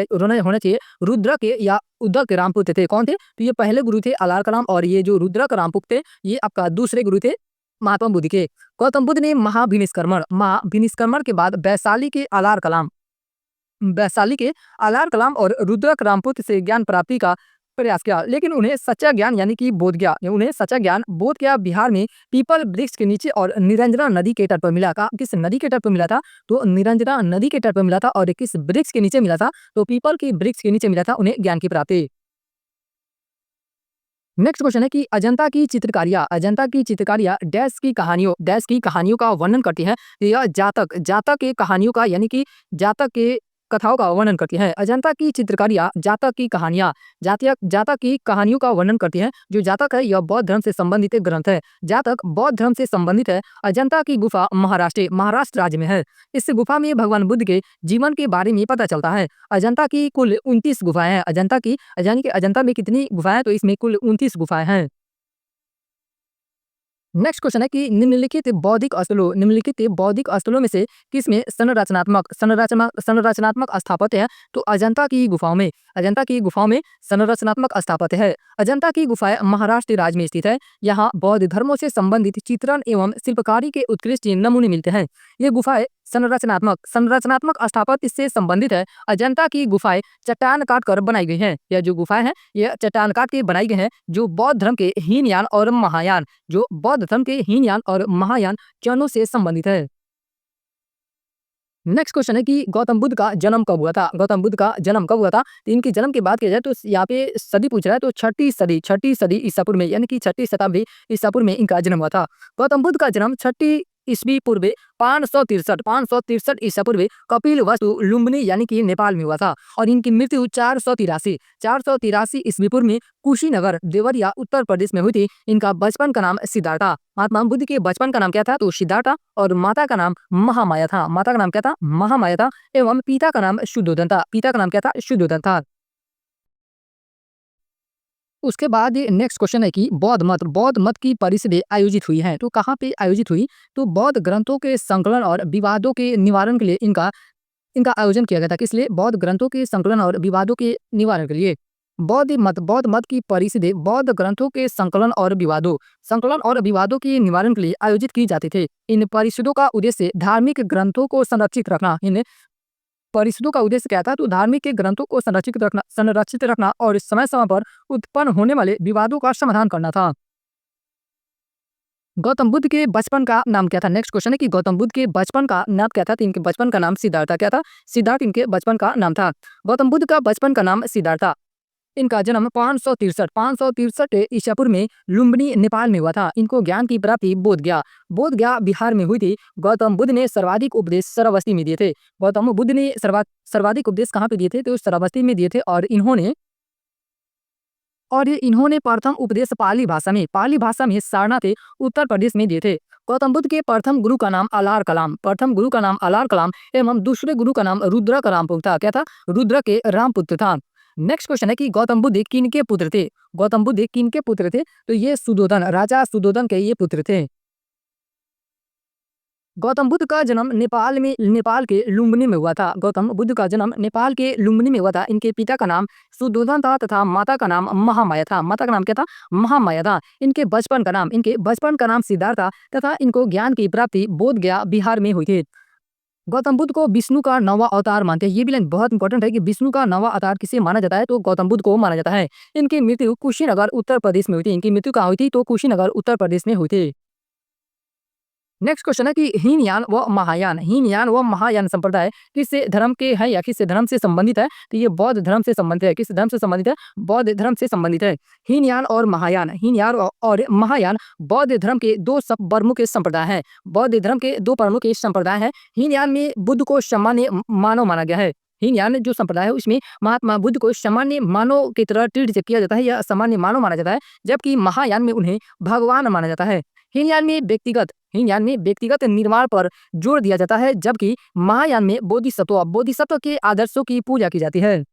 चाहिए, रुद्र के या उद्धव के रामपुत्र थे। कौन थे? तो ये पहले गुरु थे अलार कलाम और ये जो रुद्रक रामपुत्र थे ये आपका दूसरे गुरु थे महात्मा बुद्ध के। गौतम बुद्ध ने महाभिनिष्क्रमण के बाद वैशाली के अलार कलाम और रुद्रक रामपुत्र से ज्ञान प्राप्ति का प्रयास किया, लेकिन उन्हें सच्चा ज्ञान यानी कि बोध गया बिहार में पीपल वृक्ष के नीचे और निरंजना नदी के तट पर मिला। किस नदी के तट पर मिला था? तो निरंजना नदी के तट पर मिला था। और किस वृक्ष के नीचे मिला था? तो पीपल की वृक्ष के नीचे मिला था उन्हें ज्ञान की प्राप्ति। नेक्स्ट क्वेश्चन है कि अजंता की चित्रकारियां डैश की कहानियों का वर्णन करती है। यह जातक के कहानियों का यानी कि जातक के कथाओं का वर्णन करती है। अजंता की चित्रकारियां जातक की कहानियों का वर्णन करती है। जो जातक है यह बौद्ध धर्म से संबंधित एक ग्रंथ है। जातक बौद्ध धर्म से संबंधित है। अजंता की गुफा महाराष्ट्र राज्य में है। इस गुफा में भगवान बुद्ध के जीवन के बारे में पता चलता है। अजंता की कुल 29 गुफाएं हैं। अजंता में कितनी गुफाएं? तो इसमें कुल 29 गुफाएं हैं। नेक्स्ट क्वेश्चन है कि निम्नलिखित बौद्धिक स्थलों में से किसमें संरचनात्मक स्थापत्य है? तो अजंता की गुफाओं में संरचनात्मक स्थापत्य है। अजंता की गुफाएं महाराष्ट्र राज्य में स्थित है। यहाँ बौद्ध धर्मों से संबंधित चित्रण एवं शिल्पकारी के उत्कृष्ट नमूने मिलते हैं। ये गुफाएं संरचनात्मक स्थापत्य से संबंधित है। अजंता की गुफाएं चट्टान काट कर बनाई गई हैं। यह जो गुफाएं हैं यह चट्टान काट के बनाई गई हैं जो बौद्ध धर्म के हीनयान और महायान चरणों से संबंधित है। नेक्स्ट क्वेश्चन है कि गौतम बुद्ध का जन्म कब हुआ था? तो इनके जन्म की बात की जाए तो यहाँ पे सदी पूछ रहा है, तो छठी सदी ईसापुर में यानी कि 6ठी शताब्दी ईसापुर में इनका जन्म हुआ था। गौतम बुद्ध का जन्म 6ठी ईस्वी पूर्व 563 ईसा पूर्व कपिल वस्तु लुम्बिनी यानी कि नेपाल में हुआ था। और इनकी मृत्यु 483 ईस्वी पूर्व में कुशीनगर देवरिया उत्तर प्रदेश में हुई थी। इनका बचपन का नाम सिद्धार्थ था। महात्मा बुद्ध के बचपन का नाम क्या था? तो सिद्धार्थ। और माता का नाम महामाया था। माता का नाम क्या था? महामाया था। एवं पिता का नाम शुद्धोधन था। पिता का नाम क्या था? शुद्धोधन था। उसके बाद नेक्स्ट क्वेश्चन है कि बौद्ध मत की परिषदें आयोजित हुई हैं। तो कहाँ पे आयोजित हुई? तो बौद्ध ग्रंथों के संकलन और विवादों के निवारण के लिए इनका इनका आयोजन किया गया था। किस लिए? बौद्ध ग्रंथों के संकलन और विवादों के निवारण के लिए। बौद्ध मत की परिषदें बौद्ध ग्रंथों के संकलन और विवादों के निवारण के लिए आयोजित की जाती थे। इन परिषदों का उद्देश्य धार्मिक ग्रंथों को क्या था? तो धार्मिक के ग्रंथों को संरक्षित रखना और समय समय पर उत्पन्न होने वाले विवादों का समाधान करना था। गौतम बुद्ध के बचपन का नाम क्या था? नेक्स्ट क्वेश्चन है कि गौतम बुद्ध के बचपन का नाम क्या था? तो इनके बचपन का नाम सिद्धार्थ था। क्या था? सिद्धार्थ इनके बचपन का नाम था। गौतम बुद्ध का बचपन का नाम सिद्धार्थ था। इनका जन्म 563 ईसा पूर्व में लुम्बिनी नेपाल में हुआ था। इनको ज्ञान की प्राप्ति बोध गया बिहार में हुई थी। गौतम बुद्ध ने सर्वाधिक उपदेश श्रावस्ती में दिए थे। गौतम बुद्ध ने सर्वाधिक उपदेश कहाँ पे दिए थे? तो श्रावस्ती में दिए थे। और इन्होंने प्रथम उपदेश पाली भाषा में सारनाथ उत्तर प्रदेश में दिए थे। गौतम बुद्ध के प्रथम गुरु का नाम अलार कलाम, प्रथम गुरु का नाम अलार कलाम एवं दूसरे गुरु का नाम रुद्र का रामपुत्र था। क्या था? रुद्र के रामपुत्र था। नेक्स्ट क्वेश्चन है कि गौतम बुद्ध किनके पुत्र थे? गौतम बुद्ध किनके पुत्र थे? तो ये सुद्धोधन, राजा सुद्धोधन के ये पुत्र थे। गौतम बुद्ध का जन्म नेपाल के लुम्बिनी में हुआ था। गौतम बुद्ध का जन्म नेपाल के लुम्बिनी में हुआ था। इनके पिता का नाम सुद्धोधन था तथा माता का नाम महामाया था। माता का नाम क्या था? महामाया था। इनके बचपन का नाम सिद्धार्थ था तथा इनको ज्ञान की प्राप्ति बोधगया बिहार में हुई थी। गौतम बुद्ध को विष्णु का नौवां अवतार मानते हैं। ये भी लाइन बहुत इंपॉर्टेंट है कि विष्णु का नौवां अवतार किसे माना जाता है? तो गौतम बुद्ध को माना जाता है। इनकी मृत्यु कुशीनगर उत्तर प्रदेश में हुई थी। इनकी मृत्यु कहाँ हुई थी? तो कुशीनगर उत्तर प्रदेश में हुई थी। नेक्स्ट क्वेश्चन है कि हीनयान व महायान संप्रदाय किस धर्म के हैं या किस धर्म से संबंधित है? तो ये बौद्ध धर्म से संबंधित है। किस धर्म से संबंधित है? बौद्ध धर्म से संबंधित है। हीनयान और महायान बौद्ध धर्म के दो प्रमुख संप्रदाय हैं। बौद्ध धर्म के दो प्रमुख संप्रदाय हैं। हीनयान में बुद्ध को सामान्य मानव माना गया है। हीनयान जो संप्रदाय है उसमें महात्मा बुद्ध को सामान्य मानव की तरह ट्रीट किया जाता है या सामान्य मानव माना जाता है, जबकि महायान में उन्हें भगवान माना जाता है। हीनयान में व्यक्तिगत निर्माण पर जोर दिया जाता है, जबकि महायान में बोधिसत्व के आदर्शों की पूजा की जाती है।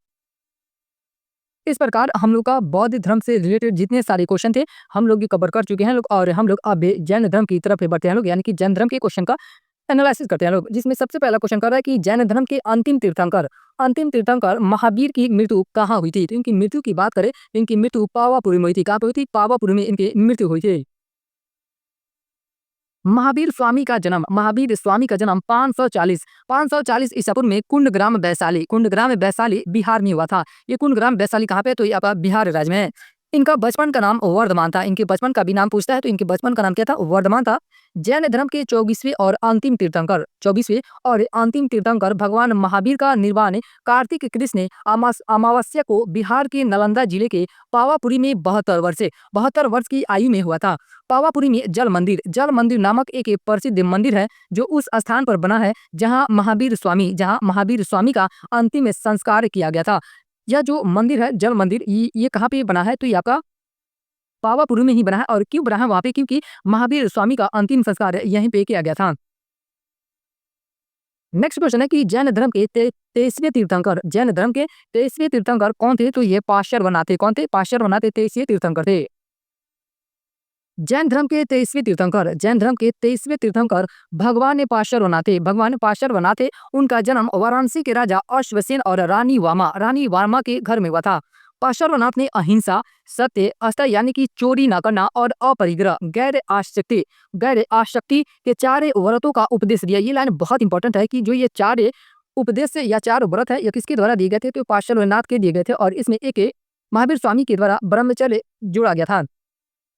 इस प्रकार हम लोग का बौद्ध धर्म से रिलेटेड जितने सारे क्वेश्चन थे हम लोग कवर कर चुके हैं लोग, और हम लोग अब जैन धर्म की तरफ बढ़ते हैं लोग, यानी कि जैन धर्म के क्वेश्चन का एनालिसिस करते हैं लोग, जिसमें सबसे पहला क्वेश्चन कर रहा है कि जैन धर्म के अंतिम तीर्थंकर महावीर की मृत्यु कहाँ हुई थी? तो इनकी मृत्यु की बात करें, इनकी मृत्यु पावापुरी में हुई थी। कहाँ पे हुई थी? पावापुरी में इनकी मृत्यु हुई थी। महावीर स्वामी का जन्म 540 ईसा पूर्व में कुंडग्राम वैशाली बिहार में हुआ था। ये कुंडग्राम वैशाली कहाँ पे? तो ये आपका बिहार राज्य में है। इनका बचपन का नाम वर्धमान था। इनके बचपन का भी नाम पूछता है तो इनके बचपन का नाम क्या था? वर्धमान था। जैन धर्म के 24वें और अंतिम तीर्थंकर भगवान महावीर का निर्वाण कार्तिक कृष्ण अमावस्या को बिहार के नालंदा जिले के पावापुरी में 72 वर्ष की आयु में हुआ था। पावापुरी में जल मंदिर नामक एक प्रसिद्ध मंदिर है जो उस स्थान पर बना है जहाँ महावीर स्वामी का अंतिम संस्कार किया गया था। यह जो मंदिर है जल मंदिर, ये कहाँ पे बना है? तो ये आपका पावापुरी में ही बना है। और क्यों बना है वहाँ पे? क्योंकि महावीर स्वामी का अंतिम संस्कार यहीं पे किया गया था। नेक्स्ट क्वेश्चन है कि जैन धर्म के 23वें तीर्थंकर कौन थे? तो ये पार्श्वनाथ थे। कौन थे? पार्श्वनाथ 23वें तीर्थंकर थे। जैन धर्म के 23वें तीर्थंकर भगवान पार्श्वनाथ थे। उनका जन्म वाराणसी के राजा अश्वसेन और रानी वामा के घर में हुआ था। पार्श्वनाथ ने अहिंसा, सत्य, अस्तेय यानी कि चोरी न करना और अपरिग्रह, गैर आसक्ति के 4 व्रतों का उपदेश दिया। ये लाइन बहुत इंपॉर्टेंट है कि जो ये 4 उपदेश या 4 व्रत है ये किसके द्वारा दिए गए थे? तो पार्श्वनाथ के दिए गए थे, और इसमें एक महावीर स्वामी के द्वारा ब्रह्मचर्य जोड़ा गया था।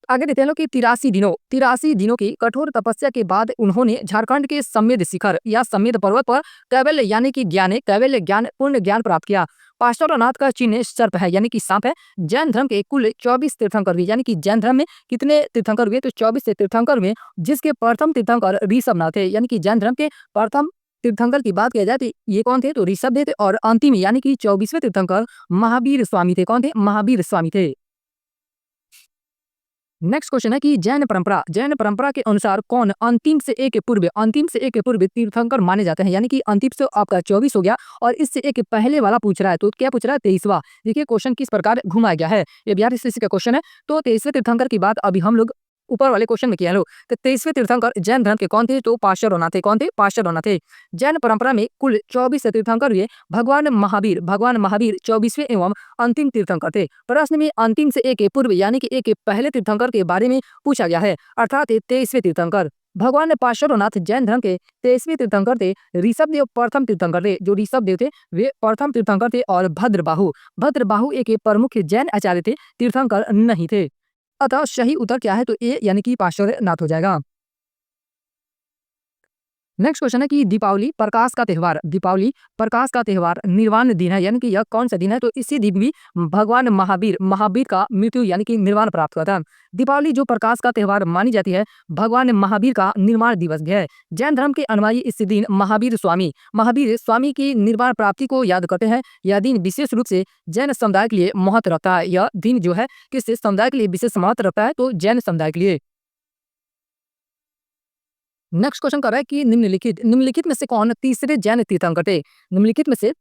आगे देखते हैं लोग कि 83 दिनों की कठोर तपस्या के बाद उन्होंने झारखंड के समेध शिखर या समेध पर्वत पर कैवल्य यानी कि पूर्ण ज्ञान प्राप्त किया। पार्श्वनाथ का चिन्ह सर्प है यानी कि सांप है। जैन धर्म के कुल 24 तीर्थंकर हुए, यानी कि जैन धर्म में कितने तीर्थंकर हुए? तो 24 तीर्थंकर हुए, जिसके प्रथम तीर्थंकर ऋषभनाथ थे। यानी कि जैन धर्म के प्रथम तीर्थंकर की बात किया जाए तो ये कौन थे? तो ऋषभ थे। और अंतिम यानी कि 24वें तीर्थंकर महावीर स्वामी थे। कौन थे? महावीर स्वामी थे। नेक्स्ट क्वेश्चन है कि जैन परंपरा के अनुसार कौन अंतिम से एक पूर्व तीर्थंकर माने जाते हैं? यानी कि अंतिम से आपका 24 हो गया और इससे एक पहले वाला पूछ रहा है, तो क्या पूछ रहा है? 23वां। देखिए क्वेश्चन किस प्रकार घुमाया गया है। ये बिहार एसएससी का क्वेश्चन है। तो 23वें तीर्थंकर की बात अभी हम लोग ऊपर वाले क्वेश्चन में किया लोग। तो 23वें तीर्थंकर जैन धर्म के कौन थे? तो पार्श्वनाथ थे। कौन थे? पार्श्वनाथ थे। जैन परंपरा में कुल 24 तीर्थंकर हुए। भगवान महावीर 24वें एवं अंतिम तीर्थंकर थे। प्रश्न में अंतिम से एक पूर्व यानी कि एक पहले तीर्थंकर के बारे में पूछा गया है, अर्थात 23वें तीर्थंकर। भगवान पार्श्वनाथ जैन धर्म के 23वें तीर्थंकर थे। ऋषभदेव प्रथम तीर्थंकर थे। जो ऋषभदेव थे वे प्रथम तीर्थंकर थे। और भद्रबाहु एक प्रमुख जैन आचार्य थे, तीर्थंकर नहीं थे। अतः सही उत्तर क्या है? तो ए यानी कि पार्श्वनाथ हो जाएगा। नेक्स्ट क्वेश्चन है कि दीपावली प्रकाश का त्योहार निर्वाण दिन है, यानी कि यह कौन सा दिन है? तो इसी दिन भी भगवान महावीर का मृत्यु यानी कि निर्वाण प्राप्त हुआ था। दीपावली जो प्रकाश का त्योहार मानी जाती है, भगवान महावीर का निर्वाण दिवस भी है। जैन धर्म के अनुयायी इस दिन महावीर स्वामी की निर्वाण प्राप्ति को याद करते हैं। यह दिन विशेष रूप से जैन समुदाय के लिए महत्व रखता है। यह दिन जो है किस समुदाय के लिए विशेष महत्व रखता है? तो जैन समुदाय के लिए। नेक्स्ट क्वेश्चन कर रहा है कि निम्नलिखित में से कौन तीसरे जैन तीर्थंकर थे? निम्नलिखित में से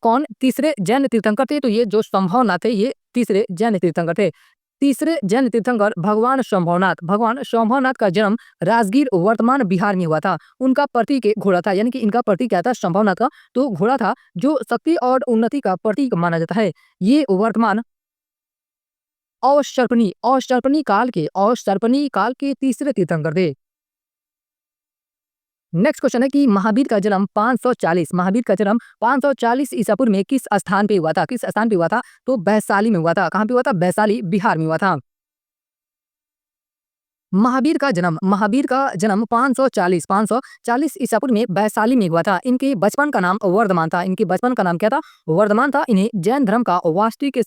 कौन तीसरे जैन तीर्थंकर थे? तो ये जो संभवनाथ थे ये तीसरे जैन तीर्थंकर थे। तीसरे जैन तीर्थंकर भगवान शंभवनाथ का जन्म राजगीर वर्तमान बिहार में हुआ था। उनका प्रतीक एक घोड़ा था, यानी कि इनका प्रतीक क्या था? शंभवनाथ का तो घोड़ा था, जो शक्ति और उन्नति का प्रतीक माना जाता है। ये वर्तमान अवसर्पणी काल के तीसरे तीर्थंकर थे। नेक्स्ट क्वेश्चन है कि महावीर का जन्म 540 ईसा पूर्व में किस स्थान पे हुआ था? किस स्थान पे हुआ था? तो वैशाली में हुआ था। कहाँ पे हुआ था? वैशाली बिहार में हुआ था। महावीर का जन्म 540 ईसा पूर्व में वैशाली में हुआ था। इनके बचपन का नाम वर्धमान था। इनके बचपन का नाम क्या था? वर्धमान था। इन्हें जैन धर्म का वास्तविक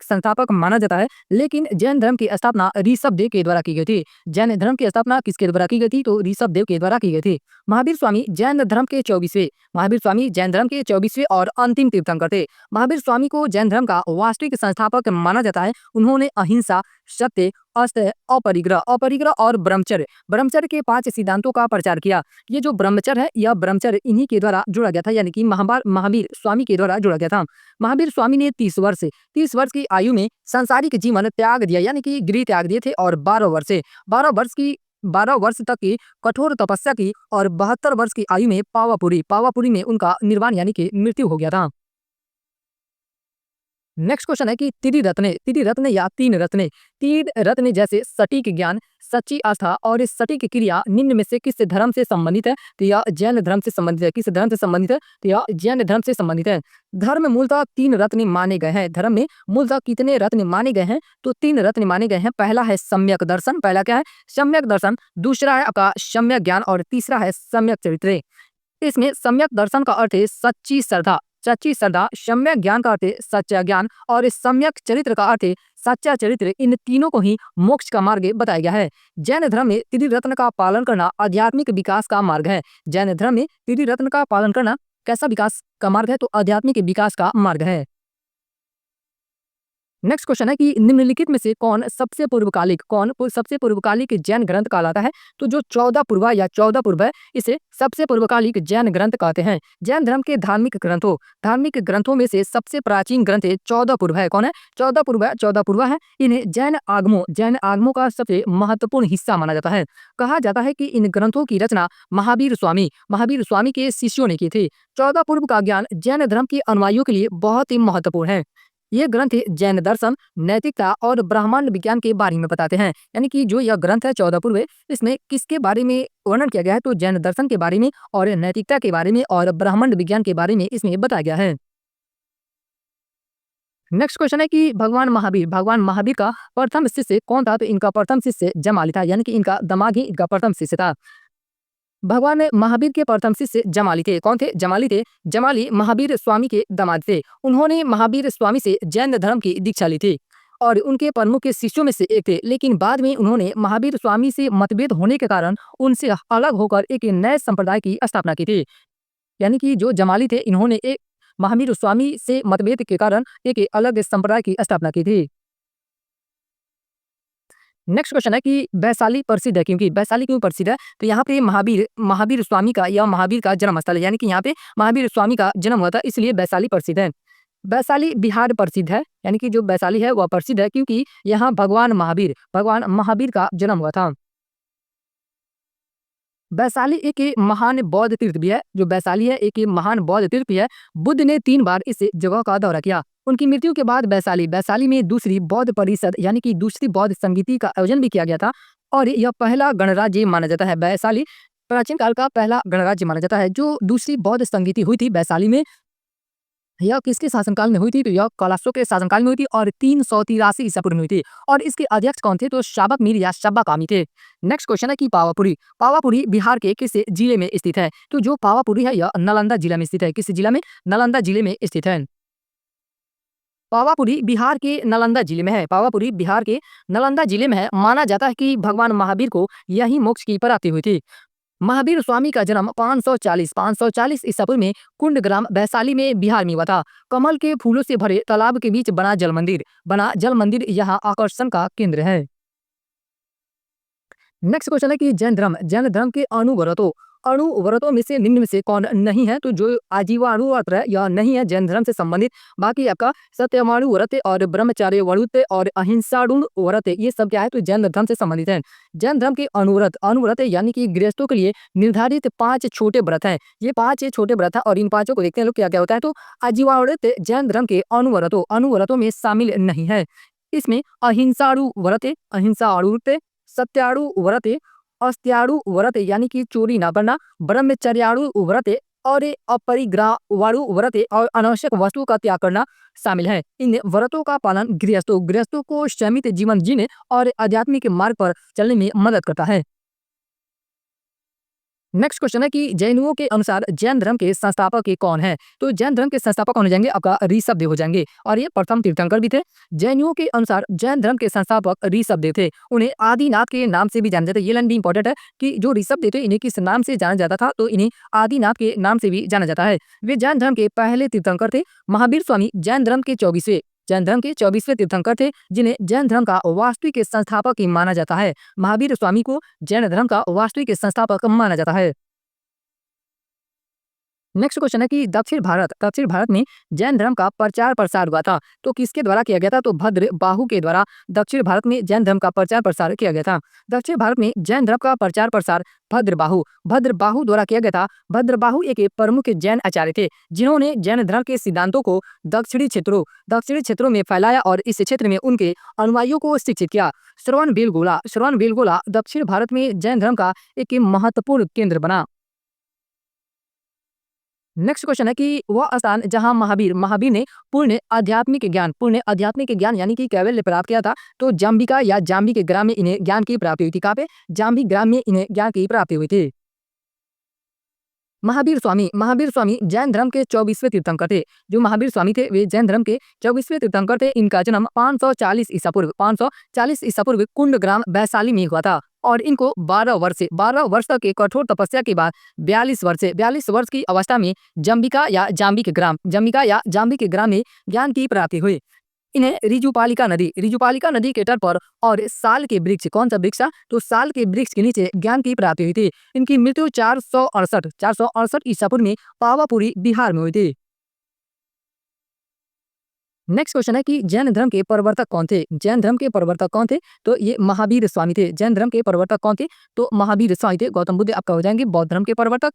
संस्थापक माना जाता है। लेकिन जैन धर्म की स्थापना ऋषभ देव के द्वारा की गई थी। जैन धर्म की स्थापना किसके द्वारा की गई थी? तो ऋषभ देव के द्वारा की गई थी। महावीर स्वामी जैन धर्म के 24वें और अंतिम तीर्थंकर थे। महावीर स्वामी को जैन धर्म का वास्तविक संस्थापक माना जाता है। उन्होंने अहिंसा, सत्य, अस्त्य, अपरिग्रह और ब्रह्मचर्य के 5 सिद्धांतों का प्रचार किया। ये जो ब्रह्मचर्य है, यह ब्रह्मचर्य इन्हीं के द्वारा जोड़ा गया था, यानी कि महावीर स्वामी के द्वारा जोड़ा गया था। महावीर स्वामी ने 30 वर्ष की आयु में सांसारिक जीवन त्याग दिया, यानी कि गृह त्याग दिए थे, और 12 वर्ष तक की कठोर तपस्या की, और 72 वर्ष की आयु में पावापुरी में उनका निर्वाण यानी कि मृत्यु हो गया था। नेक्स्ट क्वेश्चन है कि त्रिरत्न या तीन रत्न जैसे सटीक ज्ञान, सच्ची आस्था और सटीक क्रिया निम्न में से किस धर्म से संबंधित है? तो यह जैन धर्म से संबंधित है। किस धर्म से संबंधित है? तो यह जैन धर्म से संबंधित है। धर्म में मूलतः 3 रत्न माने गए हैं। धर्म में मूलतः कितने रत्न माने गए हैं? तो 3 रत्न माने गए हैं। पहला है सम्यक दर्शन। पहला क्या है? सम्यक दर्शन। दूसरा है आपका सम्यक ज्ञान, और तीसरा है सम्यक चरित्र। इसमें सम्यक दर्शन का अर्थ है सच्ची श्रद्धा, सम्यक ज्ञान का अर्थ है सच्चा ज्ञान, और सम्यक चरित्र का अर्थ है सच्चा चरित्र। इन तीनों को ही मोक्ष का मार्ग बताया गया है। जैन धर्म में त्रिरत्न का पालन करना आध्यात्मिक विकास का मार्ग है। जैन धर्म में त्रिरत्न का पालन करना कैसा विकास का मार्ग है? तो आध्यात्मिक विकास का मार्ग है। नेक्स्ट क्वेश्चन है कि निम्नलिखित में से कौन सबसे पूर्वकालिक जैन ग्रंथ कहलाता है? तो जो 14 पूर्व है, इसे सबसे पूर्वकालिक जैन ग्रंथ कहते हैं। जैन धर्म के धार्मिक ग्रंथों में से सबसे प्राचीन ग्रंथ 14 पूर्व है। कौन है? 14 पूर्व है। इन्हें जैन आगमों का सबसे महत्वपूर्ण हिस्सा माना जाता है। कहा जाता है कि इन ग्रंथों की रचना महावीर स्वामी के शिष्यों ने की थी। 14 पूर्व का ज्ञान जैन धर्म के अनुयायियों के लिए बहुत ही महत्वपूर्ण है। ये ग्रंथ जैन दर्शन, नैतिकता और ब्रह्मांड विज्ञान के बारे में बताते हैं। यानी कि जो यह ग्रंथ है 14 पूर्व, इसमें किसके बारे में वर्णन किया गया है? तो जैन दर्शन के बारे में, और नैतिकता के बारे में, और ब्रह्मांड विज्ञान के बारे में इसमें बताया गया है। नेक्स्ट क्वेश्चन है कि भगवान महावीर का प्रथम शिष्य कौन था? तो इनका प्रथम शिष्य जमाली था, यानी कि इनका दामाद ही इनका प्रथम शिष्य था। भगवान महावीर के प्रथम शिष्य जमाली थे। कौन थे? जमाली थे। जमाली महावीर स्वामी के दामाद थे। उन्होंने महावीर स्वामी से जैन धर्म की दीक्षा ली थी, और उनके प्रमुख शिष्यों में से एक थे। लेकिन बाद में उन्होंने महावीर स्वामी से मतभेद होने के कारण उनसे अलग होकर एक नए संप्रदाय की स्थापना की थी। यानी कि जो जमाली थे, इन्होंने एक महावीर स्वामी से मतभेद के कारण एक अलग संप्रदाय की स्थापना की थी। नेक्स्ट क्वेश्चन है कि वैशाली प्रसिद्ध है, क्योंकि वैशाली क्यों प्रसिद्ध है? तो यहाँ पे महावीर स्वामी का या महावीर का जन्म स्थल है, यानी कि यहाँ पे महावीर स्वामी का जन्म हुआ था, इसलिए वैशाली प्रसिद्ध है। वैशाली बिहार प्रसिद्ध है, यानी कि जो वैशाली है वह प्रसिद्ध है क्योंकि यहाँ भगवान महावीर का जन्म हुआ था। वैशाली एक महान बौद्ध तीर्थ भी है। जो वैशाली है एक महान बौद्ध तीर्थ भी है। बुद्ध ने 3 बार इस जगह का दौरा किया। उनकी मृत्यु के बाद वैशाली में दूसरी बौद्ध परिषद, यानी कि दूसरी बौद्ध संगीति का आयोजन भी किया गया था, और यह पहला गणराज्य माना जाता है। वैशाली प्राचीन काल का पहला गणराज्य माना जाता है। जो दूसरी बौद्ध संगीति हुई थी वैशाली में, यह किसके शासनकाल में हुई थी? तो यह कलाशों के शासनकाल में हुई थी, और 383 ईसा पूर्व में हुई थी। और इसके अध्यक्ष कौन थे? तो शाबक मीर या शब्बा कामी थे। नेक्स्ट क्वेश्चन है कि पावापुरी बिहार के किस जिले में स्थित है? तो जो पावापुरी है यह नालंदा जिला में स्थित है। किस जिला में? नालंदा जिले में स्थित है। पावापुरी बिहार के नालंदा जिले में है। पावापुरी बिहार के नालंदा जिले में है। माना जाता है कि भगवान महावीर को यही मोक्ष की प्राप्ति हुई थी। महावीर स्वामी का जन्म 540 ईसा पूर्व में कुंडग्राम वैशाली में बिहार में हुआ था। कमल के फूलों से भरे तालाब के बीच बना जल मंदिर यहाँ आकर्षण का केंद्र है। नेक्स्ट क्वेश्चन है कि जैन धर्म के अणुव्रतों में से निम्न में से कौन नहीं है? तो जो आजीवाणु व्रत है या नहीं है जैन धर्म से संबंधित। बाकी आपका सत्यवाणु व्रत और ब्रह्मचार्य व्रत और अहिंसाणु व्रत ये सब क्या है? तो जैन धर्म से संबंधित है। जैन धर्म के अणुव्रत यानी कि गृहस्थों के लिए निर्धारित 5 छोटे व्रत हैं। ये 5 छोटे व्रत है और इन पांचों को देखते हैं लोग क्या क्या होता है। तो आजीवाणु व्रत जैन धर्म के अणुव्रतों में शामिल नहीं है। इसमें अहिंसाणु व्रत, अहिंसाणु व्रत, सत्याणु व्रत, अस्त्याणु व्रत यानी कि चोरी ना करना, ब्रह्मचर्याणु व्रत और अपरिग्रहवाणु व्रत और अनावश्यक वस्तुओं का त्याग करना शामिल है। इन व्रतों का पालन गृहस्थों को संयमित जीवन जीने और आध्यात्मिक मार्ग पर चलने में मदद करता है। नेक्स्ट क्वेश्चन है कि जैनियों के अनुसार जैन धर्म के संस्थापक ये कौन है? तो जैन धर्म के संस्थापक कौन हो जाएंगे? आपका ऋषभदेव हो जाएंगे और ये प्रथम तीर्थंकर भी थे। जैनियों के अनुसार जैन धर्म के संस्थापक ऋषभदेव थे। उन्हें आदिनाथ के नाम से भी जाना जाता है। ये लाइन भी इंपॉर्टेंट है कि जो ऋषभदेव थे इन्हें किस नाम से जाना जाता था? तो इन्हें आदिनाथ के नाम से भी जाना जाता है। वे जैन धर्म के पहले तीर्थंकर थे। महावीर स्वामी जैन धर्म के 24वें तीर्थंकर थे जिन्हें जैन धर्म का वास्तविक संस्थापक ही माना जाता है। महावीर स्वामी को जैन धर्म का वास्तविक संस्थापक माना जाता है। नेक्स्ट क्वेश्चन है कि दक्षिण भारत में जैन धर्म का प्रचार प्रसार हुआ था। तो किसके द्वारा किया गया था? तो भद्र बाहु के द्वारा दक्षिण भारत में जैन धर्म का प्रचार प्रसार किया गया था। दक्षिण भारत में जैन धर्म का प्रचार प्रसार भद्र बाहु द्वारा किया गया था। भद्र बाहु एक प्रमुख जैन आचार्य थे जिन्होंने जैन धर्म के सिद्धांतों को दक्षिणी क्षेत्रों में फैलाया और इस क्षेत्र में उनके अनुयायियों को शिक्षित किया। श्रवण बेलगोला दक्षिण भारत में जैन धर्म का एक महत्वपूर्ण केंद्र बना। नेक्स्ट क्वेश्चन है कि वह स्थान जहां महावीर ने पूर्ण आध्यात्मिक ज्ञान यानी कि कैवल्य प्राप्त किया था। तो जाम्बिक ग्राम में इन्हें ज्ञान की प्राप्ति हुई थी। कहाँ पे? जाम्बिक ग्राम में इन्हें ज्ञान की प्राप्ति हुई थी। महावीर स्वामी जैन धर्म के 24वें तीर्थंकर थे। जो महावीर स्वामी थे वे जैन धर्म के 24वें तीर्थंकर थे। इनका जन्म 540 ईसा पूर्व कुंड ग्राम वैशाली में हुआ था और इनको 12 वर्ष तक के कठोर तपस्या के बाद 42 वर्ष की अवस्था में जम्बिका या जाम्बिक ग्राम में ज्ञान की प्राप्ति हुई। इन्हें रिजुपालिका नदी के तट पर और साल के वृक्ष, कौन सा वृक्ष था? तो साल के वृक्ष के नीचे ज्ञान की प्राप्ति हुई थी। इनकी मृत्यु 468 ईसा पूर्व में पावापुरी बिहार में हुई थी। नेक्स्ट क्वेश्चन है कि जैन धर्म के प्रवर्तक कौन थे? तो ये महावीर स्वामी थे। जैन धर्म के प्रवर्तक कौन थे? तो महावीर स्वामी थे। गौतम बुद्ध आपका हो जाएंगे बौद्ध धर्म के प्रवर्तक।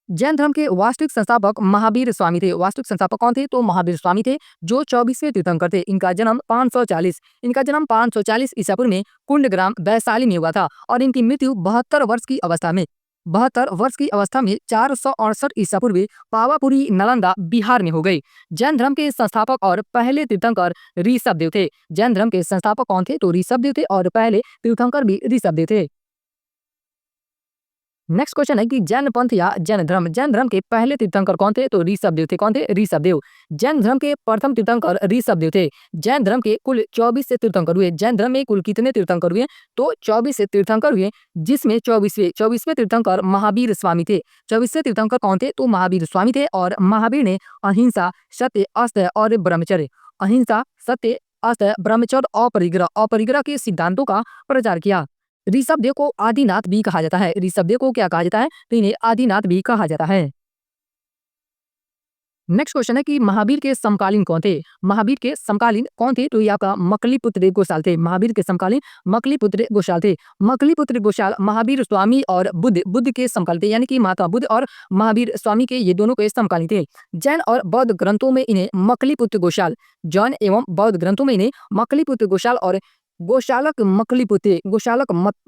जैन धर्म के वास्तविक संस्थापक महावीर स्वामी थे। वास्तविक संस्थापक कौन थे? तो महावीर स्वामी थे जो 24वें तीर्थंकर थे। इनका जन्म 540 ईसा पूर्व में कुंडग्राम वैशाली में हुआ था और इनकी मृत्यु 72 वर्ष की अवस्था में 468 ईसा पूर्व पावापुरी नालंदा बिहार में हो गई। जैन धर्म के संस्थापक और पहले तीर्थंकर ऋषभदेव थे। जैन धर्म के संस्थापक कौन थे? तो ऋषभदेव थे और पहले तीर्थंकर भी ऋषभदेव थे। नेक्स्ट क्वेश्चन है कि जैन पंथ या जैन धर्म के पहले तीर्थंकर कौन थे? तो ऋषभदेव थे। कौन थे? ऋषभदेव। जैन धर्म के प्रथम तीर्थंकर ऋषभदेव थे। जैन धर्म के कुल 24 से तीर्थंकर हुए। जैन धर्म में कुल कितने तीर्थंकर हुए? तो 24 से तीर्थंकर हुए जिसमें 24वें तीर्थंकर महावीर स्वामी थे। 24वें तीर्थंकर कौन थे? तो महावीर स्वामी थे और महावीर ने अहिंसा, सत्य, अस्तेय और ब्रह्मचर्य अपरिग्रह के सिद्धांतों का प्रचार किया। ऋषभदेव को आदिनाथ भी कहा जाता है। ऋषभदेव को क्या कहा जाता है? तो इन्हें आदिनाथ भी कहा जाता है। नेक्स्ट क्वेश्चन है कि महावीर के समकालीन कौन थे? तो ये आपका मकलीपुत्र गोशाल थे। महावीर के समकालीन मकलीपुत्र गोशाल थे। मकलीपुत्र गोशाल महावीर स्वामी और बुद्ध के समकालीन थे यानी कि महात्मा बुद्ध और महावीर स्वामी के ये दोनों के समकालीन थे। जैन और बौद्ध ग्रंथों में इन्हें मकलीपुत्र गोशाल और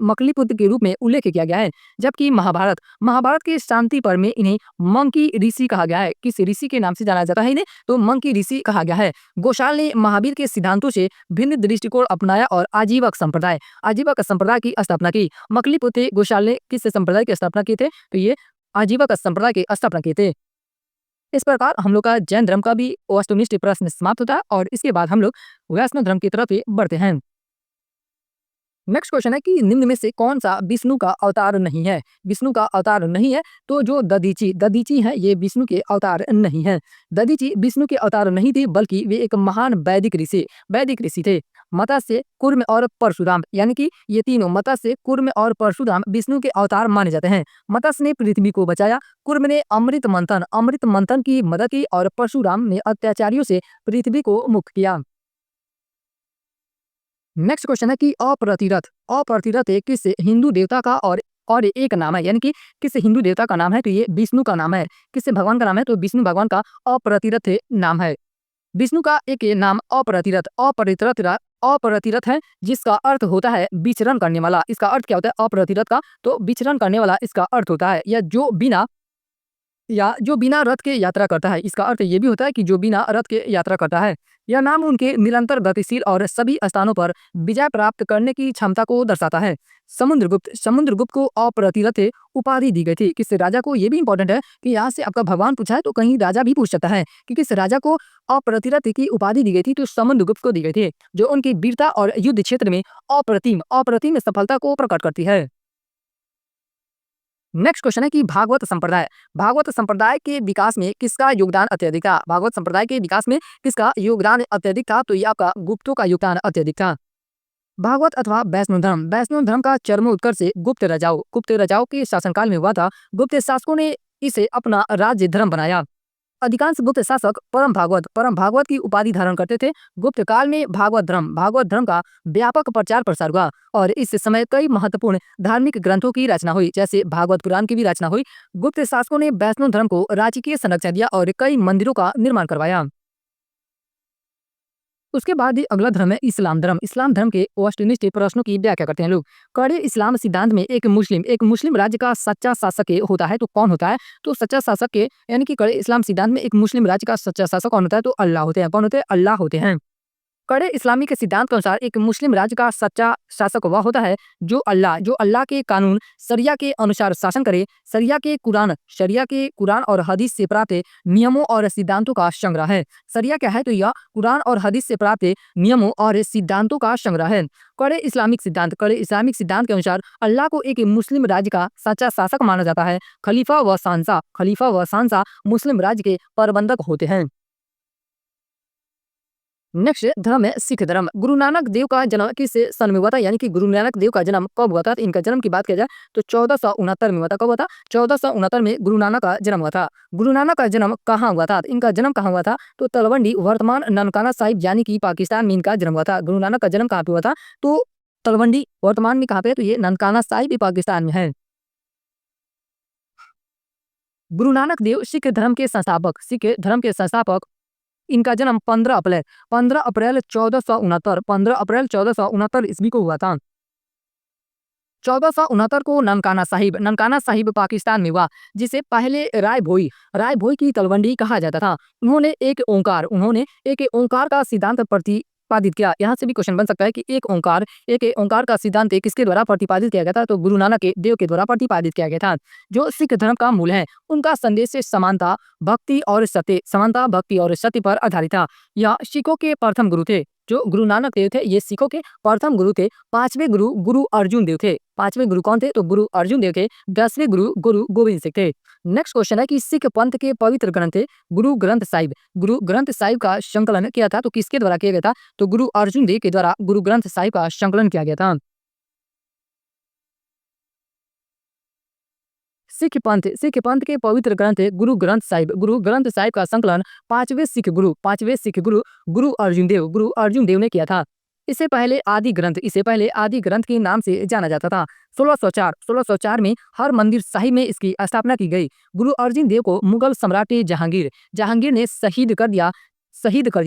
मकलीपुत्र के रूप में उल्लेख किया गया है। जबकि महाभारत के शांति पर्व में इन्हें मंकी ऋषि कहा गया है। किस ऋषि के नाम से जाना जाता है इन्हें? तो मंकी ऋषि कहा गया है। गोशाल ने महावीर के सिद्धांतों से भिन्न दृष्टिकोण अपनाया और आजीवक संप्रदाय की स्थापना की। मकलीपुत्र गोशाल ने किस संप्रदाय की स्थापना की थे? तो ये आजीवक संप्रदाय की स्थापना किए थे। इस प्रकार हम लोग का जैन धर्म का भी वस्तुनिष्ठ प्रश्न समाप्त होता है और इसके बाद हम लोग वैष्णव धर्म की तरफ बढ़ते हैं। नेक्स्ट क्वेश्चन है कि निम्न में से कौन सा विष्णु का अवतार नहीं है? तो जो दधीची है ये विष्णु के अवतार नहीं है। दधीची विष्णु के अवतार नहीं थे बल्कि वे एक महान वैदिक ऋषि थे। मत्स्य, कूर्म और परशुराम, यानी कि ये तीनों मत्स्य, कूर्म और परशुराम विष्णु के अवतार माने जाते हैं। मत्स्य ने पृथ्वी को बचाया, कूर्म ने अमृत मंथन की मदद की और परशुराम ने अत्याचारियों से पृथ्वी को मुक्त किया। नेक्स्ट क्वेश्चन है कि अप्रतिरथ, अप्रतिरथ एक किस हिंदू देवता का और एक नाम है, यानी कि किस हिंदू देवता का नाम है, तो ये विष्णु का नाम है। किस भगवान का नाम है, तो विष्णु भगवान का अप्रतिरथ नाम है। विष्णु का एक ये नाम अप्रतिरथ है, जिसका अर्थ होता है विचरण करने वाला। इसका अर्थ क्या होता है अप्रतिरथ का, तो विचरण करने वाला इसका अर्थ होता है, जो बिना रथ के यात्रा करता है। इसका अर्थ ये भी होता है कि जो बिना रथ के यात्रा करता है। यह नाम उनके निरंतर गतिशील और सभी स्थानों पर विजय प्राप्त करने की क्षमता को दर्शाता है। समुद्रगुप्त को अप्रतिरथ उपाधि दी गई थी। किस राजा को, ये भी इंपॉर्टेंट है कि यहाँ से आपका भगवान पूछा है तो कहीं राजा भी पूछ सकता है कि किस राजा को अप्रतिरथ की उपाधि दी गई थी, तो समुद्रगुप्त को दी गई थी, जो उनकी वीरता और युद्ध क्षेत्र में अप्रतिम सफलता को प्रकट करती है। नेक्स्ट क्वेश्चन है कि भागवत संप्रदाय के विकास में किसका योगदान अत्यधिक था। भागवत संप्रदाय के विकास में किसका योगदान अत्यधिक था, तो ये आपका गुप्तों का योगदान अत्यधिक था। भागवत अथवा वैष्णव धर्म का चरमोत्कर्ष गुप्त राजाओं के शासनकाल में हुआ था। गुप्त शासकों ने इसे अपना राज्य धर्म बनाया। अधिकांश गुप्त शासक परम भागवत की उपाधि धारण करते थे। गुप्त काल में भागवत धर्म का व्यापक प्रचार प्रसार हुआ और इस समय कई महत्वपूर्ण धार्मिक ग्रंथों की रचना हुई, जैसे भागवत पुराण की भी रचना हुई। गुप्त शासकों ने वैष्णव धर्म को राजकीय संरक्षण दिया और कई मंदिरों का निर्माण करवाया। उसके बाद ही अगला धर्म है इस्लाम धर्म के वस्तुनिष्ठ प्रश्नों की व्याख्या करते हैं लोग। कड़े इस्लाम सिद्धांत में एक मुस्लिम राज्य का सच्चा शासक होता है, तो कौन होता है, तो सच्चा शासक यानी कि कड़े इस्लाम सिद्धांत में एक मुस्लिम राज्य का सच्चा शासक कौन होता है, तो अल्लाह होते हैं। कौन होते हैं, अल्लाह होते हैं। कड़े इस्लामी के सिद्धांत के अनुसार एक मुस्लिम राज्य का सच्चा शासक वह होता है जो अल्लाह के कानून शरिया के अनुसार शासन करे। शरिया के कुरान और हदीस से प्राप्त नियमों और सिद्धांतों का संग्रह है। शरिया क्या है, तो यह कुरान और हदीस से प्राप्त नियमों और सिद्धांतों का संग्रह है। कड़े इस्लामिक सिद्धांत के अनुसार अल्लाह को एक मुस्लिम राज्य का सच्चा शासक माना जाता है। खलीफा व शानसा मुस्लिम राज्य के प्रबंधक होते हैं। नेक्स्ट धर्म है सिख धर्म। गुरु नानक देव का जन्म किस सन में हुआ था, यानी कि गुरु नानक देव का जन्म कब हुआ था। इनका जन्म की बात किया जाए तो 1469 में हुआ था। कब हुआ था, 1469 में गुरु नानक का जन्म हुआ था। गुरु नानक का जन्म कहाँ हुआ था, इनका जन्म कहाँ हुआ था, तो तलवंडी वर्तमान ननकाना साहिब यानी कि पाकिस्तान में इनका जन्म हुआ था। गुरु नानक का जन्म कहाँ पे हुआ था, तो तलवंडी वर्तमान में कहाँ पे है, तो ये ननकाना साहिब पाकिस्तान में है। गुरु नानक देव सिख धर्म के संस्थापक। इनका जन्म 15 अप्रैल 1469 ईस्वी को हुआ था। 1469 को ननकाना साहिब पाकिस्तान में हुआ, जिसे पहले राय भोई की तलवंडी कहा जाता था। उन्होंने एक ओंकार का सिद्धांत प्रतिपादित किया। यहाँ से भी क्वेश्चन बन सकता है कि एक ओंकार का सिद्धांत किसके द्वारा प्रतिपादित किया गया था, तो गुरु नानक देव के द्वारा प्रतिपादित किया गया था, जो सिख धर्म का मूल है। उनका संदेश से समानता भक्ति और सत्य पर आधारित था। यह सिखों के प्रथम गुरु थे। जो गुरु नानक देव थे ये सिखों के प्रथम गुरु थे। पांचवें गुरु अर्जुन देव थे। पांचवें गुरु कौन थे, तो गुरु अर्जुन देव थे। 10वें गुरु गोविंद सिंह थे। नेक्स्ट क्वेश्चन है कि सिख पंथ के पवित्र ग्रंथ गुरु ग्रंथ साहिब का संकलन किया था, तो किसके द्वारा किया गया था, तो गुरु अर्जुन देव के द्वारा गुरु ग्रंथ साहिब का संकलन किया गया था। सिख पंथ के पवित्र ग्रंथ गुरु ग्रंथ साहिब का संकलन पांचवें सिख गुरु गुरु अर्जुन देव ने किया था। इससे पहले आदि ग्रंथ के नाम से जाना जाता था। 1604 में हर मंदिर साहिब में इसकी स्थापना की गई। गुरु अर्जुन देव को मुगल सम्राट जहांगीर ने शहीद कर दिया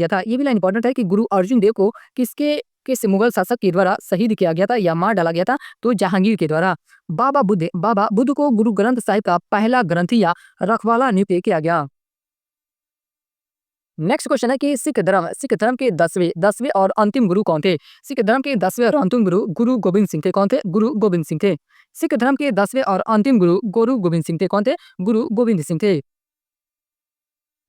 था। ये भी लाइन इंपॉर्टेंट है कि गुरु अर्जुन देव को किस मुगल शासक के द्वारा शहीद किया गया था या मार डाला गया था, तो जहांगीर के द्वारा। बाबा बुद्ध को गुरु ग्रंथ साहिब का पहला ग्रंथी या रखवाला नियुक्त किया गया। नेक्स्ट क्वेश्चन है कि सिख धर्म के 10वें और अंतिम गुरु कौन थे। सिख धर्म के 10वें और अंतिम गुरु गोविंद सिंह थे। कौन थे, गुरु गोविंद सिंह थे। सिख धर्म के 10वें और अंतिम गुरु गोविंद सिंह थे। कौन थे, गुरु गोविंद सिंह थे।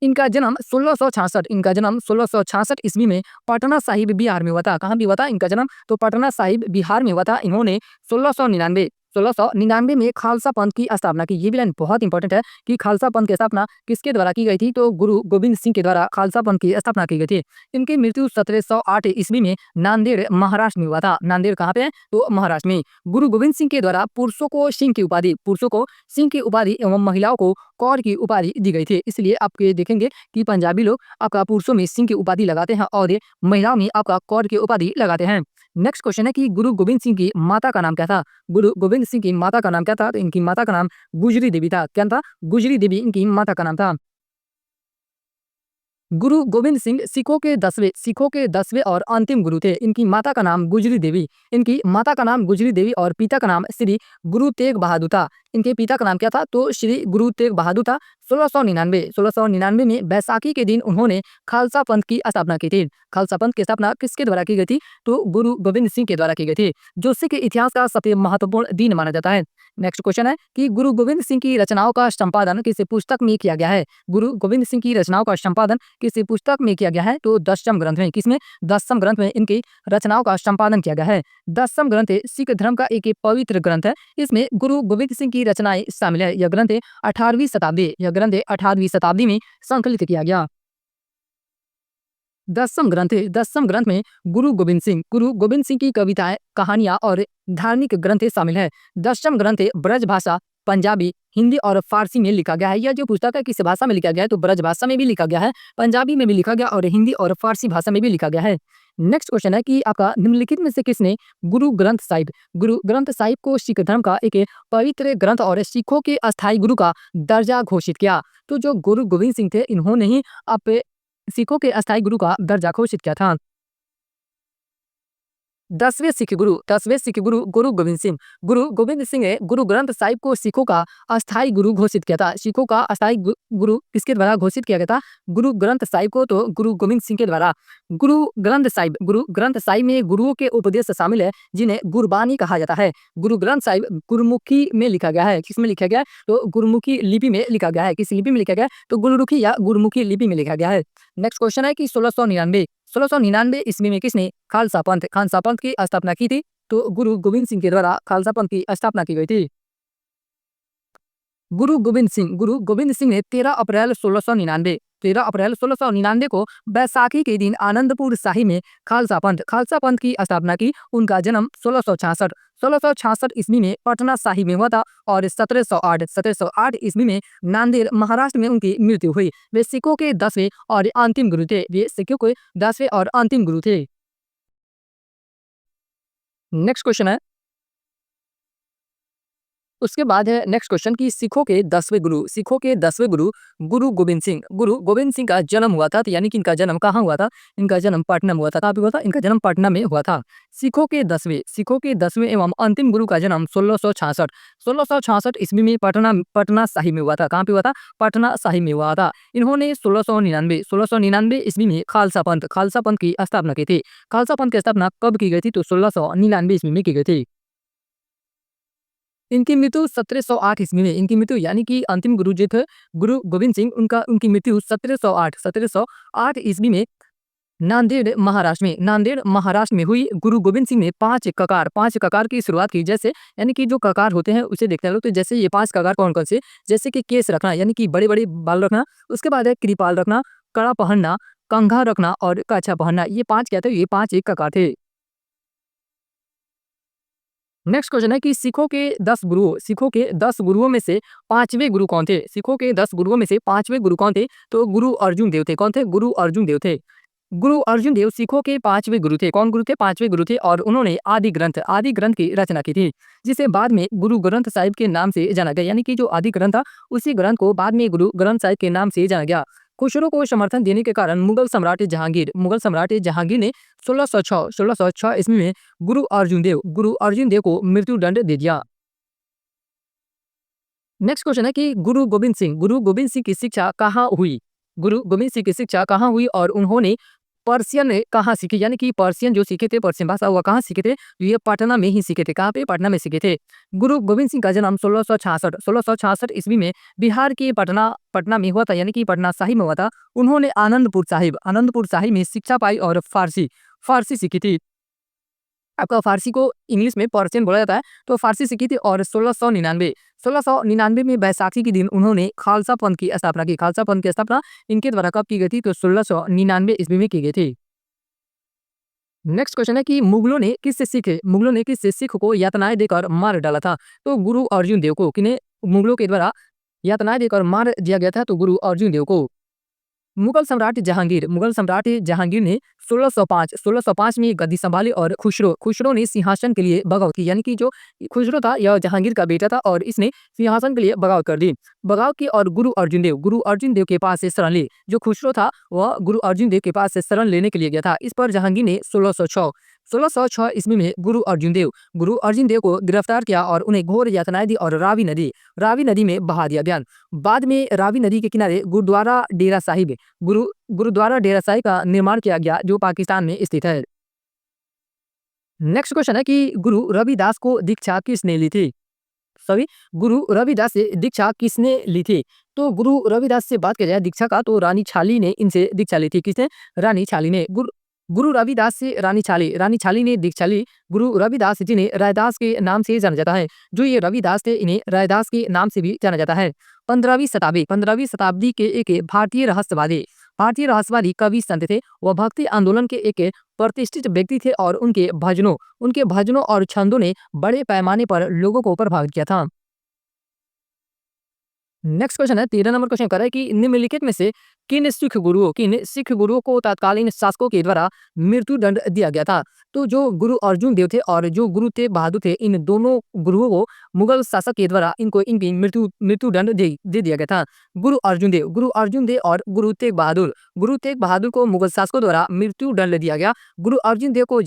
इनका जन्म 1666 ईस्वी में पटना साहिब बिहार में हुआ था। कहाँ भी हुआ था इनका जन्म, तो पटना साहिब बिहार में हुआ था। इन्होंने 1699 1699 में खालसा पंथ की स्थापना की। ये भी लाइन बहुत इंपॉर्टेंट है कि खालसा पंथ की स्थापना किसके द्वारा की गई थी, तो गुरु गोविंद सिंह के द्वारा खालसा पंथ की स्थापना की गई थी। इनकी मृत्यु 1708 ईस्वी में नांदेड़ महाराष्ट्र में हुआ था। नांदेड़ कहाँ पे है, तो महाराष्ट्र में। गुरु गोविंद सिंह के द्वारा पुरुषों को सिंह की उपाधि, पुरुषों को सिंह की उपाधि एवं महिलाओं को कौर की उपाधि दी गई थी। इसलिए आपके देखेंगे कि पंजाबी लोग आपका पुरुषों में सिंह की उपाधि लगाते हैं और ये महिलाओं में आपका कौर की उपाधि लगाते हैं। नेक्स्ट क्वेश्चन है कि गुरु गोविंद सिंह की माता का नाम क्या था। गुरु गोविंद सिंह की माता का नाम क्या था, तो इनकी माता का नाम गुजरी देवी था। क्या था, गुजरी देवी इनकी माता का नाम था। गुरु गोविंद सिंह सिखों के 10वें और अंतिम गुरु थे। इनकी माता का नाम गुजरी देवी, इनकी माता का नाम गुजरी देवी और पिता का नाम श्री गुरु तेग बहादुर था। इनके पिता का नाम क्या था, तो श्री गुरु तेग बहादुर था। 1699 में बैसाखी के दिन उन्होंने खालसा पंथ की स्थापना की थी। खालसा पंथ की स्थापना किसके द्वारा की गई थी, तो गुरु गोविंद सिंह के द्वारा की गई थी, जो सिख इतिहास का सबसे महत्वपूर्ण दिन माना जाता है। नेक्स्ट क्वेश्चन है कि गुरु गोविंद सिंह की रचनाओं का संपादन किस पुस्तक में किया गया है। गुरु गोविंद सिंह की रचनाओं का संपादन किस पुस्तक में किया गया है, तो दशम ग्रंथ में। किसमें, दशम ग्रंथ में इनकी रचनाओं का संपादन किया गया है। दशम ग्रंथ सिख धर्म का एक पवित्र ग्रंथ है। इसमें गुरु गोविंद सिंह की रचनाएं शामिल है। यह ग्रंथ 18वीं शताब्दी में संकलित किया गया। दसम ग्रंथ में गुरु गोविंद सिंह की कविताएं, कहानियां और धार्मिक ग्रंथ शामिल है। दसम ग्रंथ ब्रज भाषा, पंजाबी, हिंदी और फारसी में लिखा गया है। यह जो पुस्तक है किस भाषा में लिखा गया है, तो ब्रज भाषा में भी लिखा गया है, पंजाबी में भी लिखा गया और हिंदी और फारसी भाषा में भी लिखा गया है। नेक्स्ट क्वेश्चन है कि आपका निम्नलिखित में से किसने गुरु ग्रंथ साहिब को सिख धर्म का एक पवित्र ग्रंथ और सिखों के अस्थायी गुरु का दर्जा घोषित किया। तो जो गुरु गोविंद सिंह थे, इन्होंने ही आप सिखों के अस्थायी गुरु का दर्जा घोषित किया था। 10वें सिख गुरु गुरु गोविंद सिंह ने गुरु ग्रंथ साहिब को सिखों का अस्थायी गुरु घोषित किया था। सिखों का अस्थायी गुरु किसके द्वारा घोषित किया गया था, गुरु ग्रंथ साहिब को तो गुरु गोविंद सिंह के द्वारा। गुरु ग्रंथ साहिब में गुरुओं के उपदेश शामिल है, जिन्हें गुरबानी कहा जाता है। गुरु ग्रंथ साहिब गुरुमुखी में लिखा गया है। किसमें लिखा गया है, तो गुरुमुखी लिपि में लिखा गया है। किस लिपि में लिखा गया है, तो गुरुमुखी या गुरुमुखी लिपि में लिखा गया है। नेक्स्ट क्वेश्चन है कि 1699 ईस्वी में किसने खालसा पंथ की स्थापना की थी, तो गुरु गोविंद सिंह के द्वारा खालसा पंथ की स्थापना की गई थी। गुरु गोविंद सिंह ने 13 अप्रैल 1699 को बैसाखी के दिन आनंदपुर साहिब में खालसा पंथ की स्थापना की। उनका जन्म 1666 ईस्वी में पटना साहिब में हुआ था और 1708 ईस्वी में नांदेड़ महाराष्ट्र में उनकी मृत्यु हुई। वे सिखों के 10वें और अंतिम गुरु थे। नेक्स्ट क्वेश्चन है, उसके बाद है नेक्स्ट क्वेश्चन कि सिखों के 10वें गुरु गुरु गोविंद सिंह का जन्म हुआ था, तो यानी कि इनका जन्म कहाँ हुआ था, इनका जन्म पटना में हुआ था। कहाँ पे हुआ था, इनका जन्म पटना में हुआ था। सिखों के 10वें एवं अंतिम गुरु का जन्म 1666 ईस्वी में पटना साहिब में हुआ था। कहाँ पे हुआ था, पटना साहिब में हुआ था। इन्होंने 1699 ईस्वी में खालसा पंथ की स्थापना की थी। खालसा पंथ की स्थापना कब की गई थी, तो 1699 ईस्वी में की गई थी। इनकी मृत्यु 1708 ईस्वी में, इनकी मृत्यु यानी कि अंतिम गुरु जो थे गुरु गोविंद सिंह, उनकी मृत्यु 1708 ईस्वी में नांदेड़ महाराष्ट्र में हुई। गुरु गोविंद सिंह ने 5 ककार की शुरुआत की। जैसे यानी कि जो ककार होते हैं उसे देखते हैं लोग, तो जैसे ये 5 ककार कौन कौन से, जैसे कि केस रखना यानी कि बड़े बड़े बाल रखना, उसके बाद है कृपाल रखना, कड़ा पहनना, कंघा रखना और कच्छा पहनना। ये 5 क्या थे, ये 5 एक ककार थे। नेक्स्ट क्वेश्चन है कि सिखों के 10 गुरुओं में से 5वें गुरु कौन थे। सिखों के 10 गुरुओं में से 5वें गुरु कौन थे, तो गुरु अर्जुन देव थे। कौन थे, गुरु अर्जुन देव थे। गुरु अर्जुन देव सिखों के 5वें गुरु थे। कौन गुरु थे, 5वें गुरु थे और उन्होंने आदि ग्रंथ की रचना की थी, जिसे बाद में गुरु ग्रंथ साहिब के नाम से जाना गया। यानी कि जो आदि ग्रंथ था उसी ग्रंथ को बाद में गुरु ग्रंथ साहिब के नाम से जाना गया। खुसरो को समर्थन देने के कारण मुगल सम्राट जहांगीर ने 1606 ईस्वी में गुरु अर्जुन देव को मृत्यु दंड दे दिया। नेक्स्ट क्वेश्चन है कि गुरु गोविंद सिंह की शिक्षा कहाँ हुई। गुरु गोविंद सिंह की शिक्षा कहाँ हुई और उन्होंने पर्शियन कहाँ सीखी, यानी कि पर्शियन जो सीखे थे, पर्शियन भाषा वह कहाँ सीखे थे, तो ये पटना में ही सीखे थे। कहाँ पे, पटना में सीखे थे। गुरु गोविंद सिंह का जन्म 1666 ईस्वी में बिहार के पटना में हुआ था, यानी कि पटना साहिब में हुआ था। उन्होंने आनंदपुर साहिब में शिक्षा पाई और फारसी सीखी थी। आपका फ़ारसी को इंग्लिश में पर्शियन बोला जाता है, तो फ़ारसी सीखी थी और 1699 में बैसाखी के दिन उन्होंने खालसा पंथ की स्थापना की। खालसा पंथ की स्थापना इनके द्वारा कब की गई थी? तो 1699 ईस्वी में की गई थी। नेक्स्ट क्वेश्चन है कि मुगलों ने किस सिख को यातनाएँ देकर मार डाला था? तो गुरु अर्जुन देव को। किन्हें मुगलों के द्वारा यातनाएँ देकर मार दिया गया था? तो गुरु अर्जुन देव को। मुगल सम्राट जहांगीर ने 1605 में गद्दी संभाली और खुसरो ने सिंहासन के लिए बगावत की। यानी कि जो खुसरो था यह जहांगीर का बेटा था और इसने सिंहासन के लिए बगावत कर दी। बगावत की और गुरु अर्जुन देव के पास से शरण ली। जो खुसरो था वह गुरु अर्जुन देव के पास से शरण लेने के लिए गया था। इस पर जहांगीर ने 1606 ईस्वी में गुरु अर्जुन देव को गिरफ्तार किया और उन्हें घोर यातनाएं दी और रावी नदी में बहा दिया गया। बाद में रावी नदी के किनारे गुरुद्वारा डेरा साहिब का निर्माण किया गया, जो पाकिस्तान में स्थित है। नेक्स्ट क्वेश्चन है कि गुरु रविदास को दीक्षा किसने ली थी? सॉरी, गुरु रविदास से दीक्षा किसने ली थी? तो गुरु रविदास से बात किया जाए दीक्षा का, तो रानी छाली ने इनसे दीक्षा ली थी। किसने? रानी छाली ने। गुरु रविदास से रानी छाली ने दीक्षा ली। गुरु रविदास जिन्हें रैदास के नाम से जाना जाता है, जो ये रविदास थे इन्हें रैदास के नाम से भी जाना जाता है। 15वीं शताब्दी के एक भारतीय रहस्यवादी कवि संत थे। वह भक्ति आंदोलन के एक प्रतिष्ठित व्यक्ति थे और उनके भजनों और छंदों ने बड़े पैमाने पर लोगों को प्रभावित किया था। नेक्स्ट क्वेश्चन है 13 नंबर क्वेश्चन कर रहा है कि निम्नलिखित में से किन सिख गुरुओं को तत्कालीन शासकों के द्वारा मृत्यु दंड दिया गया था? तो जो गुरु अर्जुन देव थे और जो गुरु तेग बहादुर थे, इन दोनों गुरुओं को मुगल शासक के द्वारा इनकी मृत्यु दंड दे दिया गया था। गुरु अर्जुन देव और गुरु तेग बहादुर को मुगल शासकों द्वारा मृत्यु दंड दिया गया। गुरु अर्जुन देव को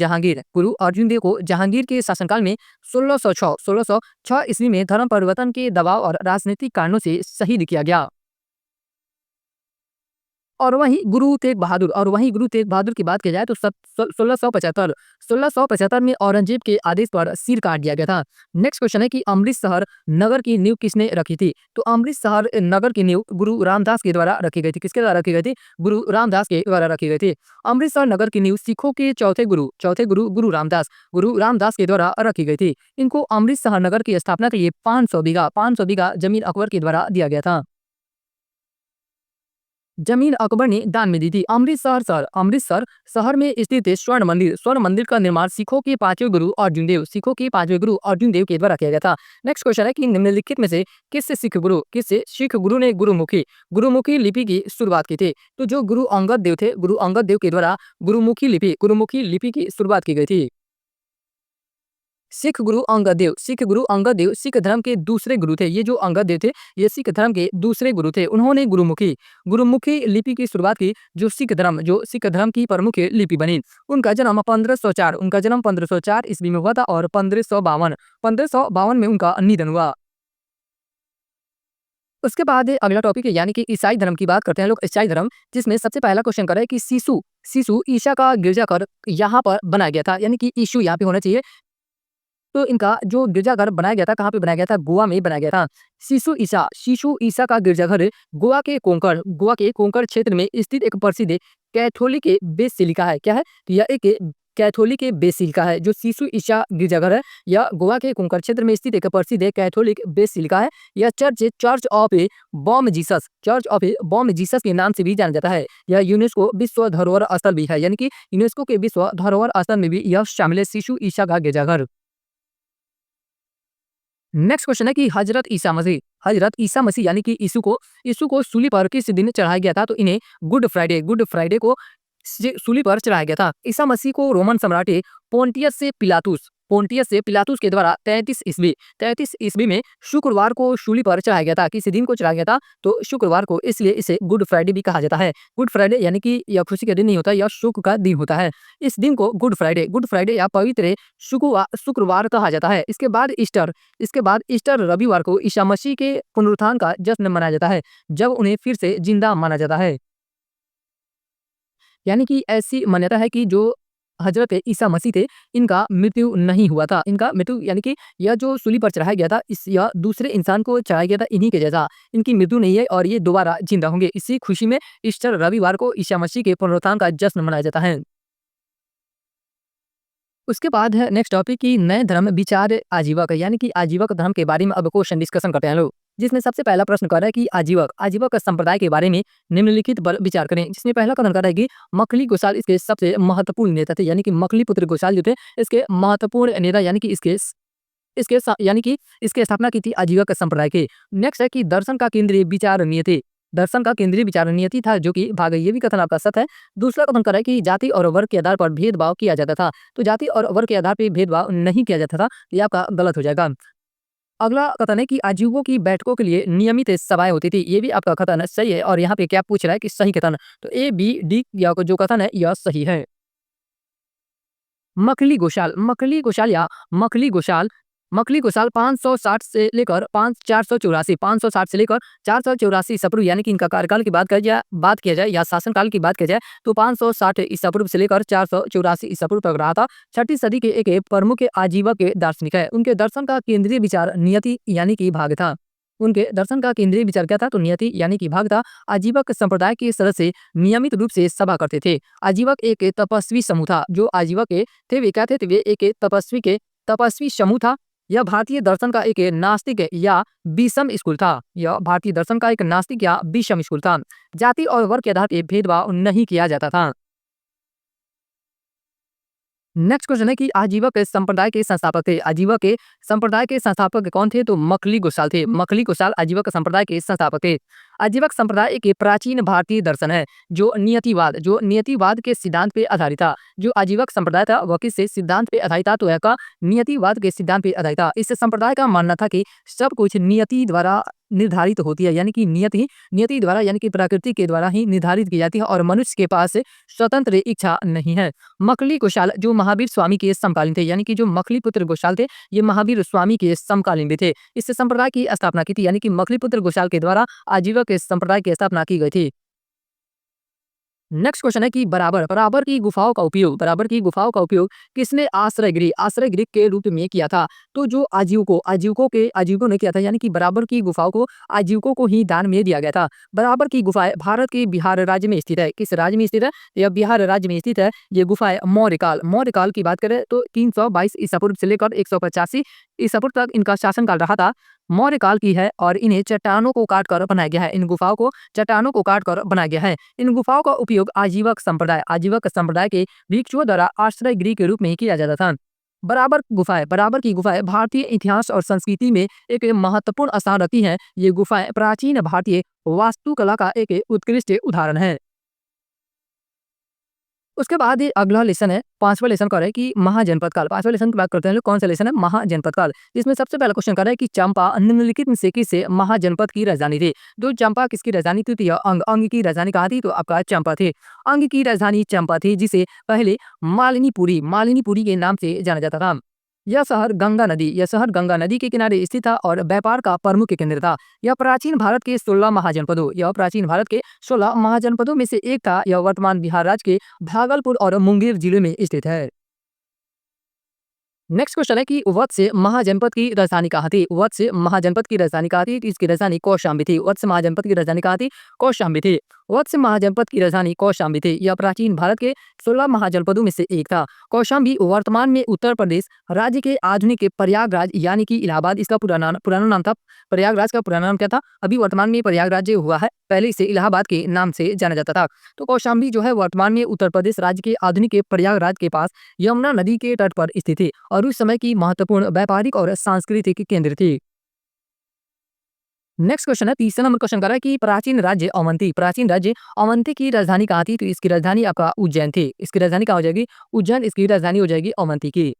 जहांगीर के शासनकाल में 1606 ईस्वी में धर्म परिवर्तन के दबाव और राजनीतिक कारणों से शहीद किया गया। और वहीं गुरु तेग बहादुर की बात की जाए तो 1675 में औरंगजेब के आदेश पर सिर काट दिया गया था। नेक्स्ट क्वेश्चन है कि अमृतसर नगर की नींव किसने रखी थी? तो अमृतसर नगर की नींव गुरु रामदास के द्वारा रखी गई थी। किसके द्वारा रखी गई थी? गुरु रामदास के द्वारा रखी गई थी। अमृतसर नगर की नींव सिखों के चौथे गुरु गुरु रामदास के द्वारा रखी गई थी। इनको अमृतसर नगर की स्थापना के लिए 500 बीघा जमीन अकबर के द्वारा दिया गया था। जमीन अकबर ने दान में दी थी। अमृतसर शहर में स्थित स्वर्ण मंदिर का निर्माण सिखों के पांचवें गुरु अर्जुन देव के द्वारा किया गया था। नेक्स्ट क्वेश्चन है कि निम्नलिखित में से किससे सिख गुरु ने गुरुमुखी लिपि की शुरुआत की थी? तो जो गुरु अंगद देव के द्वारा गुरुमुखी लिपि की शुरुआत की गई थी। सिख गुरु अंगद देव सिख धर्म के दूसरे गुरु थे। ये जो अंगद देव थे ये सिख धर्म के दूसरे गुरु थे। उन्होंने गुरुमुखी लिपि की शुरुआत की, जो सिख धर्म की प्रमुख लिपि बनी। उनका जन्म 1504 ईस्वी में हुआ था और 1552 में उनका निधन हुआ। उसके बाद अगला टॉपिक है यानी कि ईसाई धर्म की बात करते हैं लोग। ईसाई धर्म, जिसमें सबसे पहला क्वेश्चन कर रहा है कि सीसु ईसा का गिरजाघर यहाँ पर बनाया गया था, यानी कि यीशु यहाँ पे होना चाहिए। तो इनका जो गिरजाघर बनाया गया था, कहाँ पे बनाया गया था? गोवा में बनाया गया था। शिशु ईसा का गिरजाघर गोवा के कोंकण क्षेत्र में स्थित एक प्रसिद्ध कैथोलिक बेसिलिका है। क्या है? तो यह एक कैथोलिक बेसिलिका है। जो शिशु ईसा गिरजाघर है यह गोवा के कोंकण क्षेत्र में स्थित एक प्रसिद्ध कैथोलिक बेसिलिका है। यह चर्च ऑफ बॉम जीसस के नाम से भी जाना जाता है। यह यूनेस्को विश्व धरोहर स्थल भी है, यानी कि यूनेस्को के विश्व धरोहर स्थल में भी यह शामिल है, शिशु ईसा का गिरजाघर। नेक्स्ट क्वेश्चन है कि हजरत ईसा मसीह यानी कि यीशु को सूली पर किस दिन चढ़ाया गया था? तो इन्हें गुड फ्राइडे को सूली पर चढ़ाया गया था। ईसा मसीह को रोमन सम्राट पोंटियस से पिलातुस के द्वारा 33 ईस्वी में शुक्रवार को सूली पर चढ़ाया गया था। किसी दिन को चढ़ाया गया था? तो शुक्रवार को, इसलिए इसे गुड फ्राइडे भी कहा जाता है। गुड फ्राइडे यानी कि यह खुशी का दिन नहीं होता, यह शोक का दिन होता है। इस दिन को गुड फ्राइडे या पवित्र शुक्रवार कहा जाता है। इसके बाद ईस्टर रविवार को ईसा मसीह के पुनरुत्थान का जश्न मनाया जाता है, जब उन्हें फिर से जिंदा माना जाता है। यानी कि ऐसी मान्यता है कि जो हजरत ईसा मसीह थे इनका मृत्यु नहीं हुआ था। इनका मृत्यु यानी कि यह जो सूली पर चढ़ाया गया था, यह दूसरे इंसान को चढ़ाया गया था इन्हीं के जैसा। इनकी मृत्यु नहीं है और ये दोबारा जिंदा होंगे। इसी खुशी में ईस्टर रविवार को ईसा मसीह के पुनरुत्थान का जश्न मनाया जाता है। उसके बाद है नेक्स्ट टॉपिक कि नए धर्म विचार आजीवक यानी कि आजीवक धर्म के बारे में अब क्वेश्चन डिस्कशन करते हैं लोग। जिसमें सबसे पहला प्रश्न कर रहा है कि आजीवक आजीवक संप्रदाय के बारे में निम्नलिखित पर विचार करें। जिसमें पहला कथन कर रहा है कि मखली गोसाल इसके सबसे महत्वपूर्ण नेता थे, यानी कि मखली पुत्र गोसाल जो थे इसके महत्वपूर्ण नेता, यानी कि यानी कि इसकी स्थापना की थी आजीवक संप्रदाय के। नेक्स्ट है कि दर्शन का केंद्रीय विचार नियति, दर्शन का केंद्रीय विचार नियति था, जो कि भाग ये भी कथन आपका सत्य है। दूसरा कथन कर रहा है कि जाति और वर्ग के आधार पर भेदभाव किया जाता था, तो जाति और वर्ग के आधार पर भेदभाव नहीं किया जाता था, ये आपका गलत हो जाएगा। अगला कथन है कि आजीवों की बैठकों के लिए नियमित सभाएं होती थी, ये भी आपका कथन सही है। और यहाँ पे क्या पूछ रहा है कि सही कथन, तो ए बी डी या जो कथन है यह सही है। मखली गोशाल 560 से लेकर 484 ईसा पूर्व, यानी कि इनका कार्यकाल की बात किया जाए या शासनकाल की बात किया जाए तो 560 ईसा पूर्व से लेकर 484 ईसा पूर्व तक रहा था। 6ठी सदी के एक प्रमुख आजीवक के दार्शनिक है। उनके दर्शन का केंद्रीय विचार नियति यानी कि भाग था। उनके दर्शन का केंद्रीय विचार क्या था, तो नियति यानी कि भाग था। आजीवक संप्रदाय के सदस्य नियमित रूप से सभा करते थे। आजीवक एक तपस्वी समूह था। जो आजीवक थे वे क्या थे, तो वे एक तपस्वी समूह था। यह भारतीय दर्शन का एक नास्तिक या विषम स्कूल था। यह भारतीय दर्शन का एक नास्तिक या विषम स्कूल था। जाति और वर्ग के आधार पर भेदभाव नहीं किया जाता था। नेक्स्ट क्वेश्चन है कि आजीवक संप्रदाय के संस्थापक थे। आजीवक के संप्रदाय के संस्थापक कौन थे, तो मखली गोसाल थे। मखली गोसाल आजीवक संप्रदाय के संस्थापक थे। आजीवक संप्रदाय एक प्राचीन भारतीय दर्शन है जो नियतिवाद के सिद्धांत पे आधारित था। जो आजीवक संप्रदाय था वह किस सिद्धांत पे आधारित था, तो यह का नियतिवाद के सिद्धांत पे आधारित था। इस संप्रदाय का मानना था कि सब कुछ नियति द्वारा निर्धारित होती है, यानी कि नियति द्वारा यानी कि प्रकृति के द्वारा ही निर्धारित की जाती है और मनुष्य के पास स्वतंत्र इच्छा नहीं है। मखली गोशाल जो महावीर स्वामी के समकालीन थे, यानी कि जो मखली पुत्र गोशाल थे ये महावीर स्वामी के समकालीन भी थे। इस संप्रदाय की स्थापना की थी, यानी कि मखली पुत्र गोशाल के द्वारा आजीवक संप्रदाय की स्थापना की गई थी। नेक्स्ट क्वेश्चन है कि बराबर की गुफाओं का उपयोग किसने आश्रय गृह के रूप में किया था, तो जो आजीवकों ने किया था, यानी कि बराबर की गुफाओं को आजीवकों को ही दान में दिया गया था। बराबर की गुफाएं भारत के बिहार राज्य में स्थित है। किस राज्य में स्थित है, यह बिहार राज्य में स्थित है। ये गुफाएं मौर्यकाल की बात करें तो 322 ईसा पूर्व से लेकर 185 ईसा पूर्व तक इनका शासनकाल रहा था। मौर्य काल की है और इन्हें चट्टानों को काट कर बनाया गया है। इन गुफाओं को चट्टानों को काट कर बनाया गया है। इन गुफाओं का उपयोग आजीवक संप्रदाय के भिक्षुओं द्वारा आश्रय गृह के रूप में किया जाता था। बराबर की गुफाएं भारतीय इतिहास और संस्कृति में एक महत्वपूर्ण स्थान रखती हैं। ये गुफाएं प्राचीन भारतीय वास्तुकला का एक उत्कृष्ट उदाहरण है। उसके बाद ये अगला लेसन है, पांचवा लेसन कर है कि महाजनपद काल। पांचवा लेसन की बात करते हैं लोग, कौन सा लेसन है, महाजनपद काल। जिसमें सबसे पहला क्वेश्चन कर रहा है कि चंपा निम्नलिखित में से किस महाजनपद की राजधानी थी। तो चंपा किसकी राजधानी थी, तो यह अंग की राजधानी कहाँ थी, तो आपका चंपा थी। अंग की राजधानी चंपा थी, जिसे पहले मालिनीपुरी के नाम से जाना जाता था। यह शहर गंगा नदी के किनारे स्थित था और व्यापार का प्रमुख केंद्र था। यह प्राचीन भारत के 16 महाजनपदों में से एक था। यह वर्तमान बिहार राज्य के भागलपुर और मुंगेर जिले में स्थित है। नेक्स्ट क्वेश्चन है कि वत्स महाजनपद की राजधानी कहाँ थी। वत्स महाजनपद की राजधानी कहाँ थी, तो इसकी राजधानी कौशाम्बी थी। वत्स महाजनपद की राजधानी कहाँ थी, कौशाम्बी थी। वत्स महाजनपद की राजधानी कौशाम्बी थी। यह प्राचीन भारत के 16 महाजनपदों में से एक था। कौशाम्बी वर्तमान में उत्तर प्रदेश राज्य के आधुनिक प्रयागराज यानी कि इलाहाबाद, इसका पुराना नाम था। प्रयागराज का पुराना नाम क्या था, अभी वर्तमान में प्रयागराज हुआ है, पहले इसे इलाहाबाद के नाम से जाना जाता था। तो कौशाम्बी जो है वर्तमान में उत्तर प्रदेश राज्य के आधुनिक प्रयागराज के पास यमुना नदी के तट पर स्थित थी और उस समय की महत्वपूर्ण व्यापारिक और सांस्कृतिक केंद्र थी। नेक्स्ट क्वेश्चन है, तीसरा नंबर क्वेश्चन कर रहा है कि प्राचीन राज्य अवंती की राजधानी कहाँ थी, तो इसकी राजधानी आपका उज्जैन थी। इसकी राजधानी कहाँ हो जाएगी, उज्जैन। इसकी राजधानी हो जाएगी अवंती की।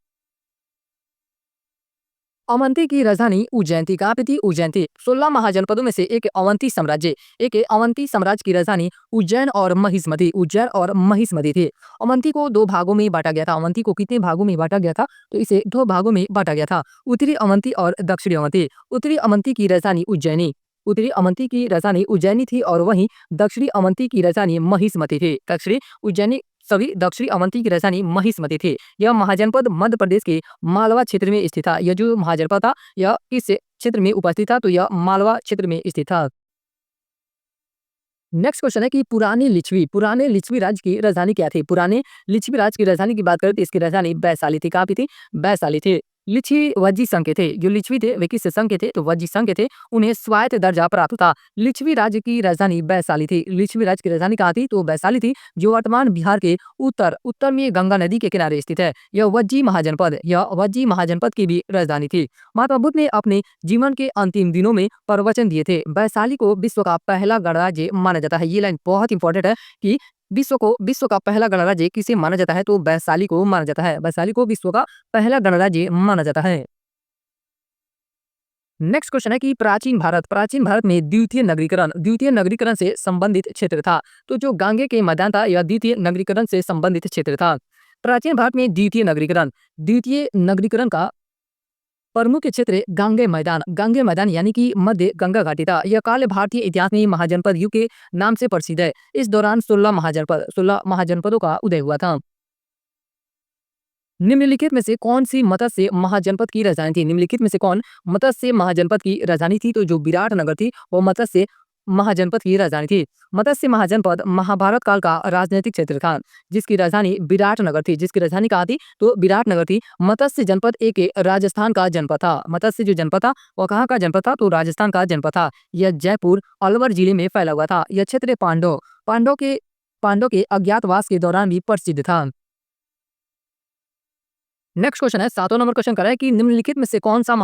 अवंती की राजधानी उज्जैन थी। कहाँ पे थी, उज्जैन थी। 16 महाजनपदों में से एक अवंती साम्राज्य की राजधानी उज्जैन और महिष्मती थी। अवंती को दो भागों में बांटा गया था। अवंती को कितने भागों में बांटा गया था, तो इसे दो भागों में बांटा गया था, उत्तरी अवंती और दक्षिणी अवंती। उत्तरी अवंती की राजधानी उज्जैनी थी और वहीं दक्षिणी अवंती की राजधानी महिष्मती थी। दक्षिणी अवंती की राजधानी महिष्मती थी। यह महाजनपद मध्य प्रदेश के मालवा क्षेत्र में स्थित था। यह जो महाजनपद था यह किस क्षेत्र में उपस्थित था, तो यह मालवा क्षेत्र में स्थित था। नेक्स्ट क्वेश्चन है कि पुराने लिच्छवी राज्य की राजधानी क्या थी? पुराने लिच्छवी राज्य की राजधानी की बात करें तो इसकी राजधानी वैशाली थी। कहाँ पे थी? वैशाली थी। लिच्छवी वज्जी संघ के थे। जो लिच्छवी थे वे किस संघ के थे? तो वज्जी संघ के थे। उन्हें स्वायत्त दर्जा प्राप्त था। लिच्छवी राज्य की राजधानी वैशाली थी। लिच्छवी राज्य की राजधानी कहाँ थी? तो वैशाली थी, जो वर्तमान बिहार के उत्तर में गंगा नदी के किनारे स्थित है। यह वज्जी महाजनपद की भी राजधानी थी। महात्मा बुद्ध ने अपने जीवन के अंतिम दिनों में प्रवचन दिए थे। वैशाली को विश्व का पहला गणराज्य माना जाता है। ये लाइन बहुत इंपॉर्टेंट है कि विश्व का पहला गणराज्य किसे माना जाता है? तो वैशाली को माना जाता है। वैशाली को विश्व का पहला गणराज्य माना जाता है। नेक्स्ट क्वेश्चन है कि प्राचीन भारत में द्वितीय नगरीकरण से संबंधित क्षेत्र था। तो जो गांगे के मैदान था यह द्वितीय नगरीकरण से संबंधित क्षेत्र था। प्राचीन भारत में द्वितीय नगरीकरण का प्रमुख क्षेत्र गांगे मैदान यानी कि मध्य गंगा घाटी था। यह काल भारतीय इतिहास में महाजनपद युग के नाम से प्रसिद्ध है। इस दौरान 16 महाजनपदों का उदय हुआ था। निम्नलिखित में से कौन सी मत्स्य महाजनपद की राजधानी थी? निम्नलिखित में से कौन मत्स्य महाजनपद की राजधानी थी? तो जो विराटनगर थी वो मत्स्य महाजनपद की राजधानी थी। मत्स्य महाजनपद महाभारत काल का राजनीतिक क्षेत्र था, जिसकी राजधानी विराटनगर थी। जिसकी राजधानी कहाँ थी? तो विराटनगर थी। मत्स्य जनपद एक राजस्थान का जनपद था। मत्स्य जो जनपद था वह कहाँ का जनपद था? तो राजस्थान का जनपद था। यह जयपुर अलवर जिले में फैला हुआ था। यह क्षेत्र पांडव के अज्ञातवास के दौरान भी प्रसिद्ध था। नेक्स्ट क्वेश्चन है, 7वां नंबर क्वेश्चन कर रहा है कि निम्नलिखित में से कौन सा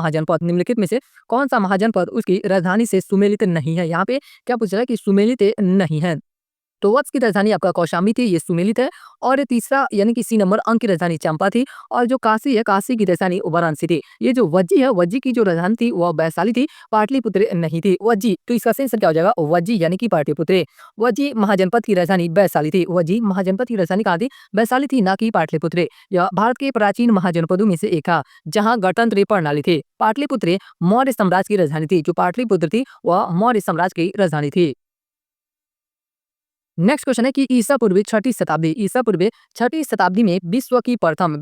महाजनपद उसकी राजधानी से सुमेलित नहीं है? यहाँ पे क्या पूछ रहा है कि सुमेलित नहीं है। तो वत्स की राजधानी आपका कौशाम्बी थी, ये सुमेलित है। और तीसरा यानी कि सी नंबर अंक की राजधानी चंपा थी। और जो काशी है, काशी की राजधानी वाराणसी थी। ये जो वज्जी है, वज्जी की जो राजधानी थी वह वैशाली थी, पाटलिपुत्र नहीं थी। वज्जी, तो इसका सही आंसर क्या हो जाएगा? वज्जी यानी कि पाटलिपुत्र। वज्जी महाजनपद की राजधानी वैशाली थी। वज्जी महाजनपद की राजधानी कहाँ थी? वैशाली थी, ना कि पाटलिपुत्र। यह भारत के प्राचीन महाजनपदों में से एक था, जहाँ गणतंत्र प्रणाली थी। पाटलिपुत्र मौर्य साम्राज्य की राजधानी थी। जो पाटलिपुत्र थी वह मौर्य साम्राज्य की राजधानी थी। नेक्स्ट क्वेश्चन है कि ईसा पूर्व छठी शताब्दी में विश्व की प्रथम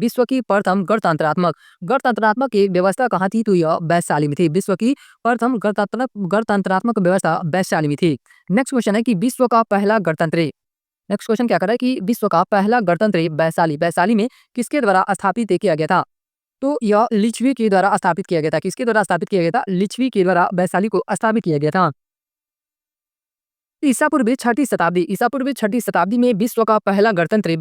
गणतंत्रात्मक एक व्यवस्था कहाँ थी? तो यह वैशाली में थी। विश्व की प्रथम गणतंत्रात्मक व्यवस्था वैशाली में थी। नेक्स्ट क्वेश्चन है कि नेक्स्ट क्वेश्चन क्या कर रहा है कि विश्व का पहला गणतंत्र वैशाली में किसके द्वारा स्थापित किया गया था? तो यह लिच्छवी के द्वारा स्थापित किया गया था। किसके द्वारा स्थापित किया गया था? लिच्छवी के द्वारा वैशाली को स्थापित किया गया था। ईसा पूर्व छठी शताब्दी में विश्व का पहला गणतंत्र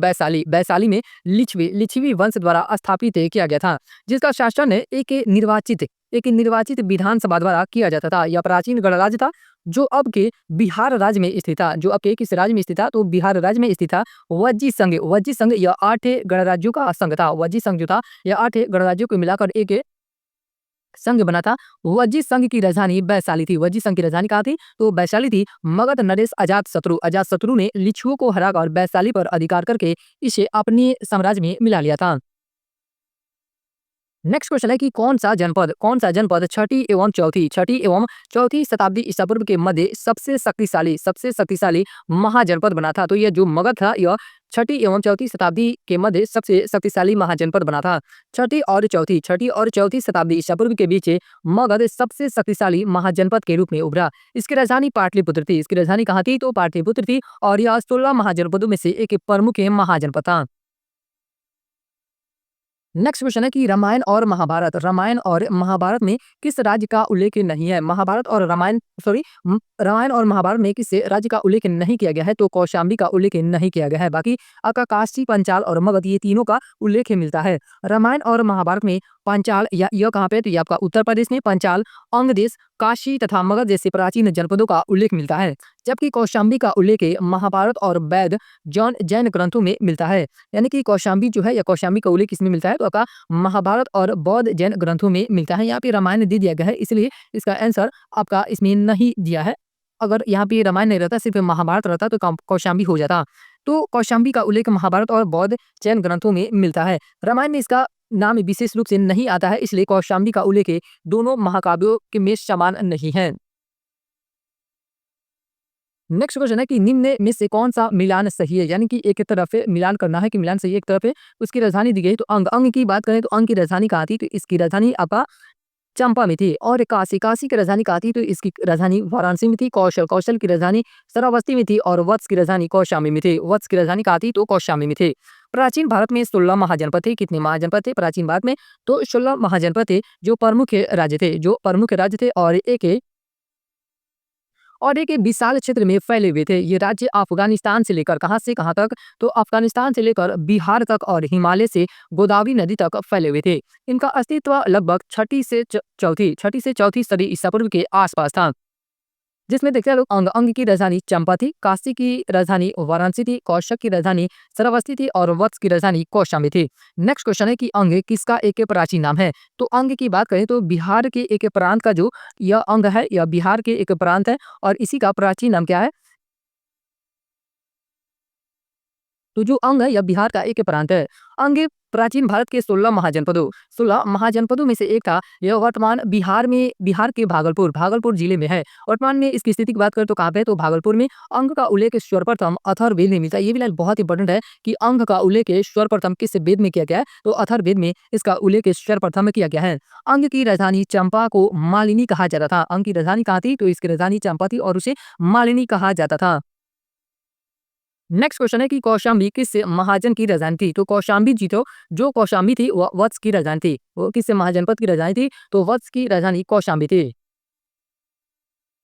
वैशाली में लिच्छवी वंश द्वारा स्थापित किया गया था, जिसका शासन एक निर्वाचित विधानसभा द्वारा किया जाता था। यह प्राचीन गणराज्य था, जो अब के बिहार राज्य में स्थित था। जो अब के किस राज्य में स्थित था? तो बिहार राज्य में स्थित था। वज्जी संघ यह 8 गणराज्यों का संघ था। वज्जी संघ जो था यह 8 गणराज्यों को मिलाकर एक संघ बना था। वज्जी संघ की राजधानी वैशाली थी। वज्जी संघ की राजधानी कहाँ थी? तो वैशाली थी। मगध नरेश अजातशत्रु ने लिच्छुओं को हराकर वैशाली पर अधिकार करके इसे अपने साम्राज्य में मिला लिया था। नेक्स्ट क्वेश्चन है कि कौन सा जनपद छठी एवं चौथी शताब्दी ईसा पूर्व के मध्य सबसे शक्तिशाली महाजनपद बना था? तो यह जो मगध था यह छठी एवं चौथी शताब्दी के मध्य सबसे शक्तिशाली महाजनपद बना था। छठी और चौथी शताब्दी ईसा पूर्व के बीच मगध सबसे शक्तिशाली महाजनपद के रूप में उभरा। इसकी राजधानी पाटलिपुत्र थी। इसकी राजधानी कहाँ थी? तो पाटलिपुत्र थी। और यह 16 महाजनपदों में से एक प्रमुख महाजनपद था। नेक्स्ट क्वेश्चन है कि रामायण और महाभारत में किस राज्य का उल्लेख नहीं है? रामायण और महाभारत में किस राज्य का उल्लेख नहीं किया गया है? तो कौशाम्बी का उल्लेख नहीं किया गया है। बाकी आपका काशी, पंचाल और मगध ये तीनों का उल्लेख मिलता है। रामायण और महाभारत में पंचाल या यह कहाँ पे? तो ये आपका उत्तर प्रदेश में पंचाल, अंग देश, काशी तथा मगध जैसे प्राचीन जनपदों का उल्लेख मिलता है। जबकि कौशाम्बी का उल्लेख महाभारत और वैद जैन ग्रंथों में मिलता है। यानी कि कौशाम्बी जो है या कौशाम्बी का उल्लेख किसमें मिलता है? तो आपका महाभारत और बौद्ध जैन ग्रंथों में मिलता है। यहाँ पे रामायण दे दिया गया है, इसलिए इसका आंसर आपका इसमें नहीं दिया है। अगर यहाँ पे रामायण नहीं रहता, सिर्फ महाभारत रहता तो कौशाम्बी हो जाता। तो कौशाम्बी का उल्लेख महाभारत और बौद्ध जैन ग्रंथों में मिलता है। रामायण में इसका नाम विशेष रूप से नहीं आता है, इसलिए कौशाम्बी का उल्लेख दोनों महाकाव्यों के में समान नहीं है। नेक्स्ट क्वेश्चन है कि निम्न में से कौन सा मिलान सही है? यानी कि एक तरफ मिलान करना है कि मिलान सही है, एक तरफ है उसकी राजधानी दी गई। तो अंग की बात करें तो अंग की राजधानी कहाँ थी? तो इसकी राजधानी आपका चंपा में थी। और काशी, काशी की राजधानी कहाँ थी? तो इसकी राजधानी वाराणसी में थी। कौशल, कौशल की राजधानी श्रावस्ती में थी। और वत्स की राजधानी कौशाम्बी में थी। वत्स की राजधानी कहाँ थी? तो कौशाम्बी में थी। प्राचीन भारत में 16 महाजनपद थे। कितने महाजनपद थे प्राचीन भारत में? तो 16 महाजनपद थे, जो प्रमुख राज्य थे, जो प्रमुख राज्य थे। और एक विशाल क्षेत्र में फैले हुए थे। ये राज्य अफ़गानिस्तान से लेकर कहाँ से कहाँ तक? तो अफ़गानिस्तान से लेकर बिहार तक और हिमालय से गोदावरी नदी तक फैले हुए थे। इनका अस्तित्व लगभग छठी से चौथी सदी ईसा पूर्व के आसपास था। जिसमें देखते हैं लोग अंग की राजधानी चंपा थी, काशी की राजधानी वाराणसी थी, कौशक की राजधानी श्रावस्ती थी और वत्स की राजधानी कौशाम्बी थी। नेक्स्ट क्वेश्चन है कि अंग किसका एक प्राचीन नाम है? तो अंग की बात करें तो बिहार के एक प्रांत का जो यह अंग है, यह बिहार के एक प्रांत है और इसी का प्राचीन नाम क्या है? तो जो अंग है यह बिहार का एक प्रांत है। अंग प्राचीन भारत के 16 महाजनपदों में से एक था। यह वर्तमान बिहार के भागलपुर जिले में है। वर्तमान में इसकी स्थिति की बात करें तो कहाँ पे है? तो भागलपुर में। अंग का उल्लेख सर्वप्रथम अथर्ववेद में मिलता है। ये भी लाइन बहुत इंपॉर्टेंट है कि अंग का उल्लेख सर्वप्रथम किस वेद में किया गया है? तो अथर्ववेद में इसका उल्लेख सर्वप्रथम किया गया है। अंग की राजधानी चंपा को मालिनी कहा जाता था। अंग की राजधानी कहाँ थी? तो इसकी राजधानी चंपा थी और उसे मालिनी कहा जाता था। नेक्स्ट क्वेश्चन है कि कौशाम्बी किस महाजन की राजधानी थी? तो कौशाम्बी जी तो जो कौशाम्बी थी वह वत्स की राजधानी थी। वो किस महाजनपद की राजधानी थी? तो वत्स की राजधानी कौशाम्बी थी।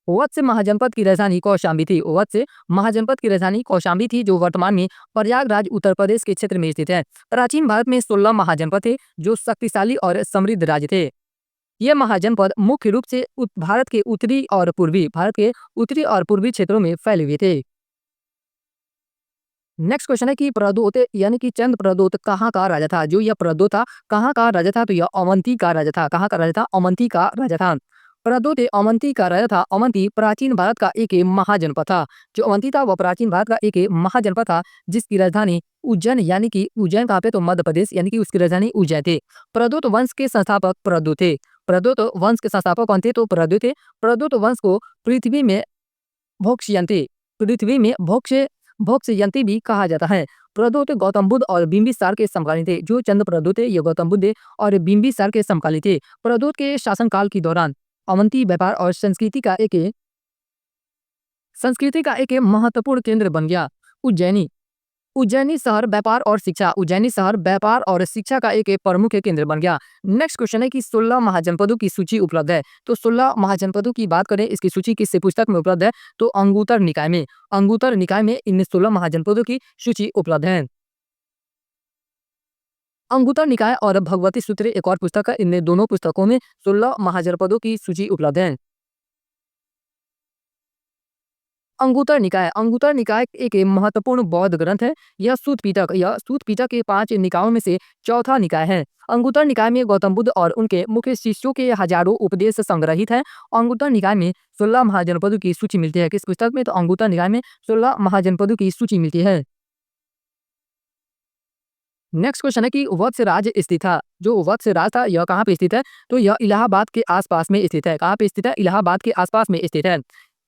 वत्स महाजनपद की राजधानी कौशाम्बी थी। वत्स महाजनपद की राजधानी कौशाम्बी थी, जो वर्तमान में प्रयागराज उत्तर प्रदेश के क्षेत्र में स्थित है। प्राचीन भारत में 16 महाजनपद थे, जो शक्तिशाली और समृद्ध राज्य थे। ये महाजनपद मुख्य रूप से भारत के उत्तरी और पूर्वी क्षेत्रों में फैले हुए थे। नेक्स्ट क्वेश्चन है कि प्रदोत यानी कि चंद्र प्रदोत कहाँ का राजा था? जो यह प्रदोत था कहाँ का राजा था? तो यह अवंती का राजा था। कहाँ का राजा था? अवंती का राजा था। प्रदोत अवंती का राजा था। अवंती प्राचीन भारत का एक महाजनपद था। जो अवंती था वह प्राचीन भारत का एक महाजनपद था, जिसकी राजधानी उज्जैन यानी कि उज्जैन कहाँ पे? तो मध्य प्रदेश यानी कि उसकी राजधानी उज्जैन थे। प्रदोत वंश के संस्थापक प्रदोत थे। प्रदोत वंश के संस्थापक कौन थे? तो प्रदोत थे। प्रदोत वंश को पृथ्वी में भोक्ष्यंती पृथ्वी में भोक्ष्यंती भी कहा जाता है। प्रदोत गौतम बुद्ध और बिंबिसार के समकालीन थे। जो चंद्र प्रदोत थे ये गौतम बुद्ध और बिंबिसार के समकालीन थे। प्रदोत के शासनकाल के दौरान अवंती व्यापार और संस्कृति का एक महत्वपूर्ण केंद्र बन गया। उज्जैनी उज्जैनी शहर व्यापार और शिक्षा का एक प्रमुख केंद्र बन गया। नेक्स्ट क्वेश्चन है कि 16 महाजनपदों की सूची उपलब्ध है। तो 16 महाजनपदों की बात करें, इसकी सूची किस पुस्तक में उपलब्ध है? तो अंगुतर निकाय में इन 16 महाजनपदों की सूची उपलब्ध है। अंगुतर निकाय और भगवती सूत्र एक और पुस्तक है। इन दोनों पुस्तकों में 16 महाजनपदों की सूची उपलब्ध है। अंगुतर निकाय एक महत्वपूर्ण बौद्ध ग्रंथ है। यह सूत पीटक के 5 निकायों में से चौथा निकाय है। अंगुतर निकाय में गौतम बुद्ध और उनके मुख्य शिष्यों के हजारों उपदेश संग्रहित है। अंगुतर निकाय में 16 महाजनपदों की सूची मिलती है। किस पुस्तक में? तो अंगुतर निकाय में 16 महाजनपदों की सूची मिलती है। नेक्स्ट क्वेश्चन है कि वत्स राज स्थित था। जो वत्स राज था यह कहाँ पे स्थित है? तो यह इलाहाबाद के आसपास में स्थित है। कहाँ पे स्थित है? इलाहाबाद के आसपास में स्थित है।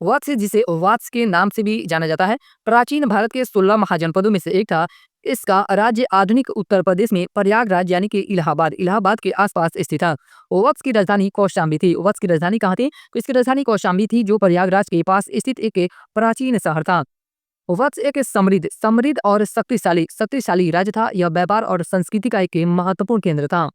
वत्स जिसे वात्स के नाम से भी जाना जाता है, प्राचीन भारत के 16 महाजनपदों में से एक था। इसका राज्य आधुनिक उत्तर प्रदेश में प्रयागराज यानी कि इलाहाबाद के आसपास स्थित था। वत्स की राजधानी कौशाम्बी थी। वत्स की राजधानी कहाँ थी? तो इसकी राजधानी कौशाम्बी थी, जो प्रयागराज के पास स्थित एक प्राचीन शहर था। वत्स एक समृद्ध और शक्तिशाली राज्य था। यह व्यापार और संस्कृति का एक महत्वपूर्ण केंद्र था।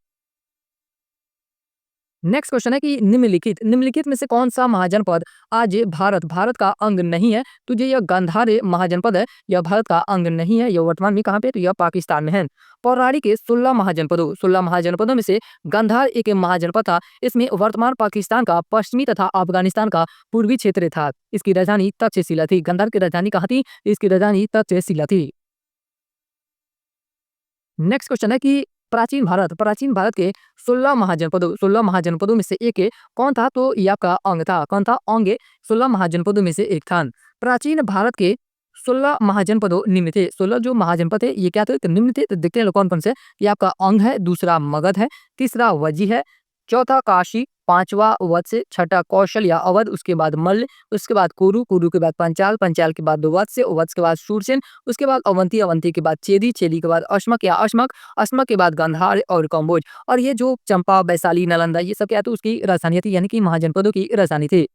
नेक्स्ट क्वेश्चन है कि निम्नलिखित में से कौन सा महाजनपद आज भारत का अंग नहीं है? तो जो यह गांधार महाजनपद है, यह भारत का अंग नहीं है। यह वर्तमान में कहाँ पे? तो यह पाकिस्तान में है। पौराणिक के 16 महाजनपदों में से गांधार एक महाजनपद था। इसमें वर्तमान पाकिस्तान का पश्चिमी तथा अफगानिस्तान का पूर्वी क्षेत्र था। इसकी राजधानी तक्षशिला थी। गांधार की राजधानी कहाँ थी? इसकी राजधानी तक्षशिला थी। नेक्स्ट क्वेश्चन है कि प्राचीन भारत के 16 महाजनपदों में से एक कौन था? तो ये आपका अंग था। कौन था? अंग 16 महाजनपदों में से एक था। प्राचीन भारत के 16 महाजनपदों निम्न थे। 16 जो महाजनपद थे ये क्या थे? तो निम्न थे। तो देखते हैं कौन कौन से। ये आपका अंग है, दूसरा मगध है, तीसरा वजी है, चौथा काशी, पाँचवाँ वत्स, छठा कौशल या अवध, उसके बाद मल्ल, उसके बाद कुरु, कुरु के बाद पंचाल, पंचाल के बाद वत्स, वत्स के बाद शूरसेन, उसके बाद अवंती, अवंती के बाद चेदी, चेदी के बाद अश्मक या अश्मक, अश्मक के बाद गंधार और कम्बोज। और ये जो चंपा, वैशाली, नालंदा ये सब क्या तो उसकी राजधानियाँ थी यानी कि महाजनपदों की राजधानी थी।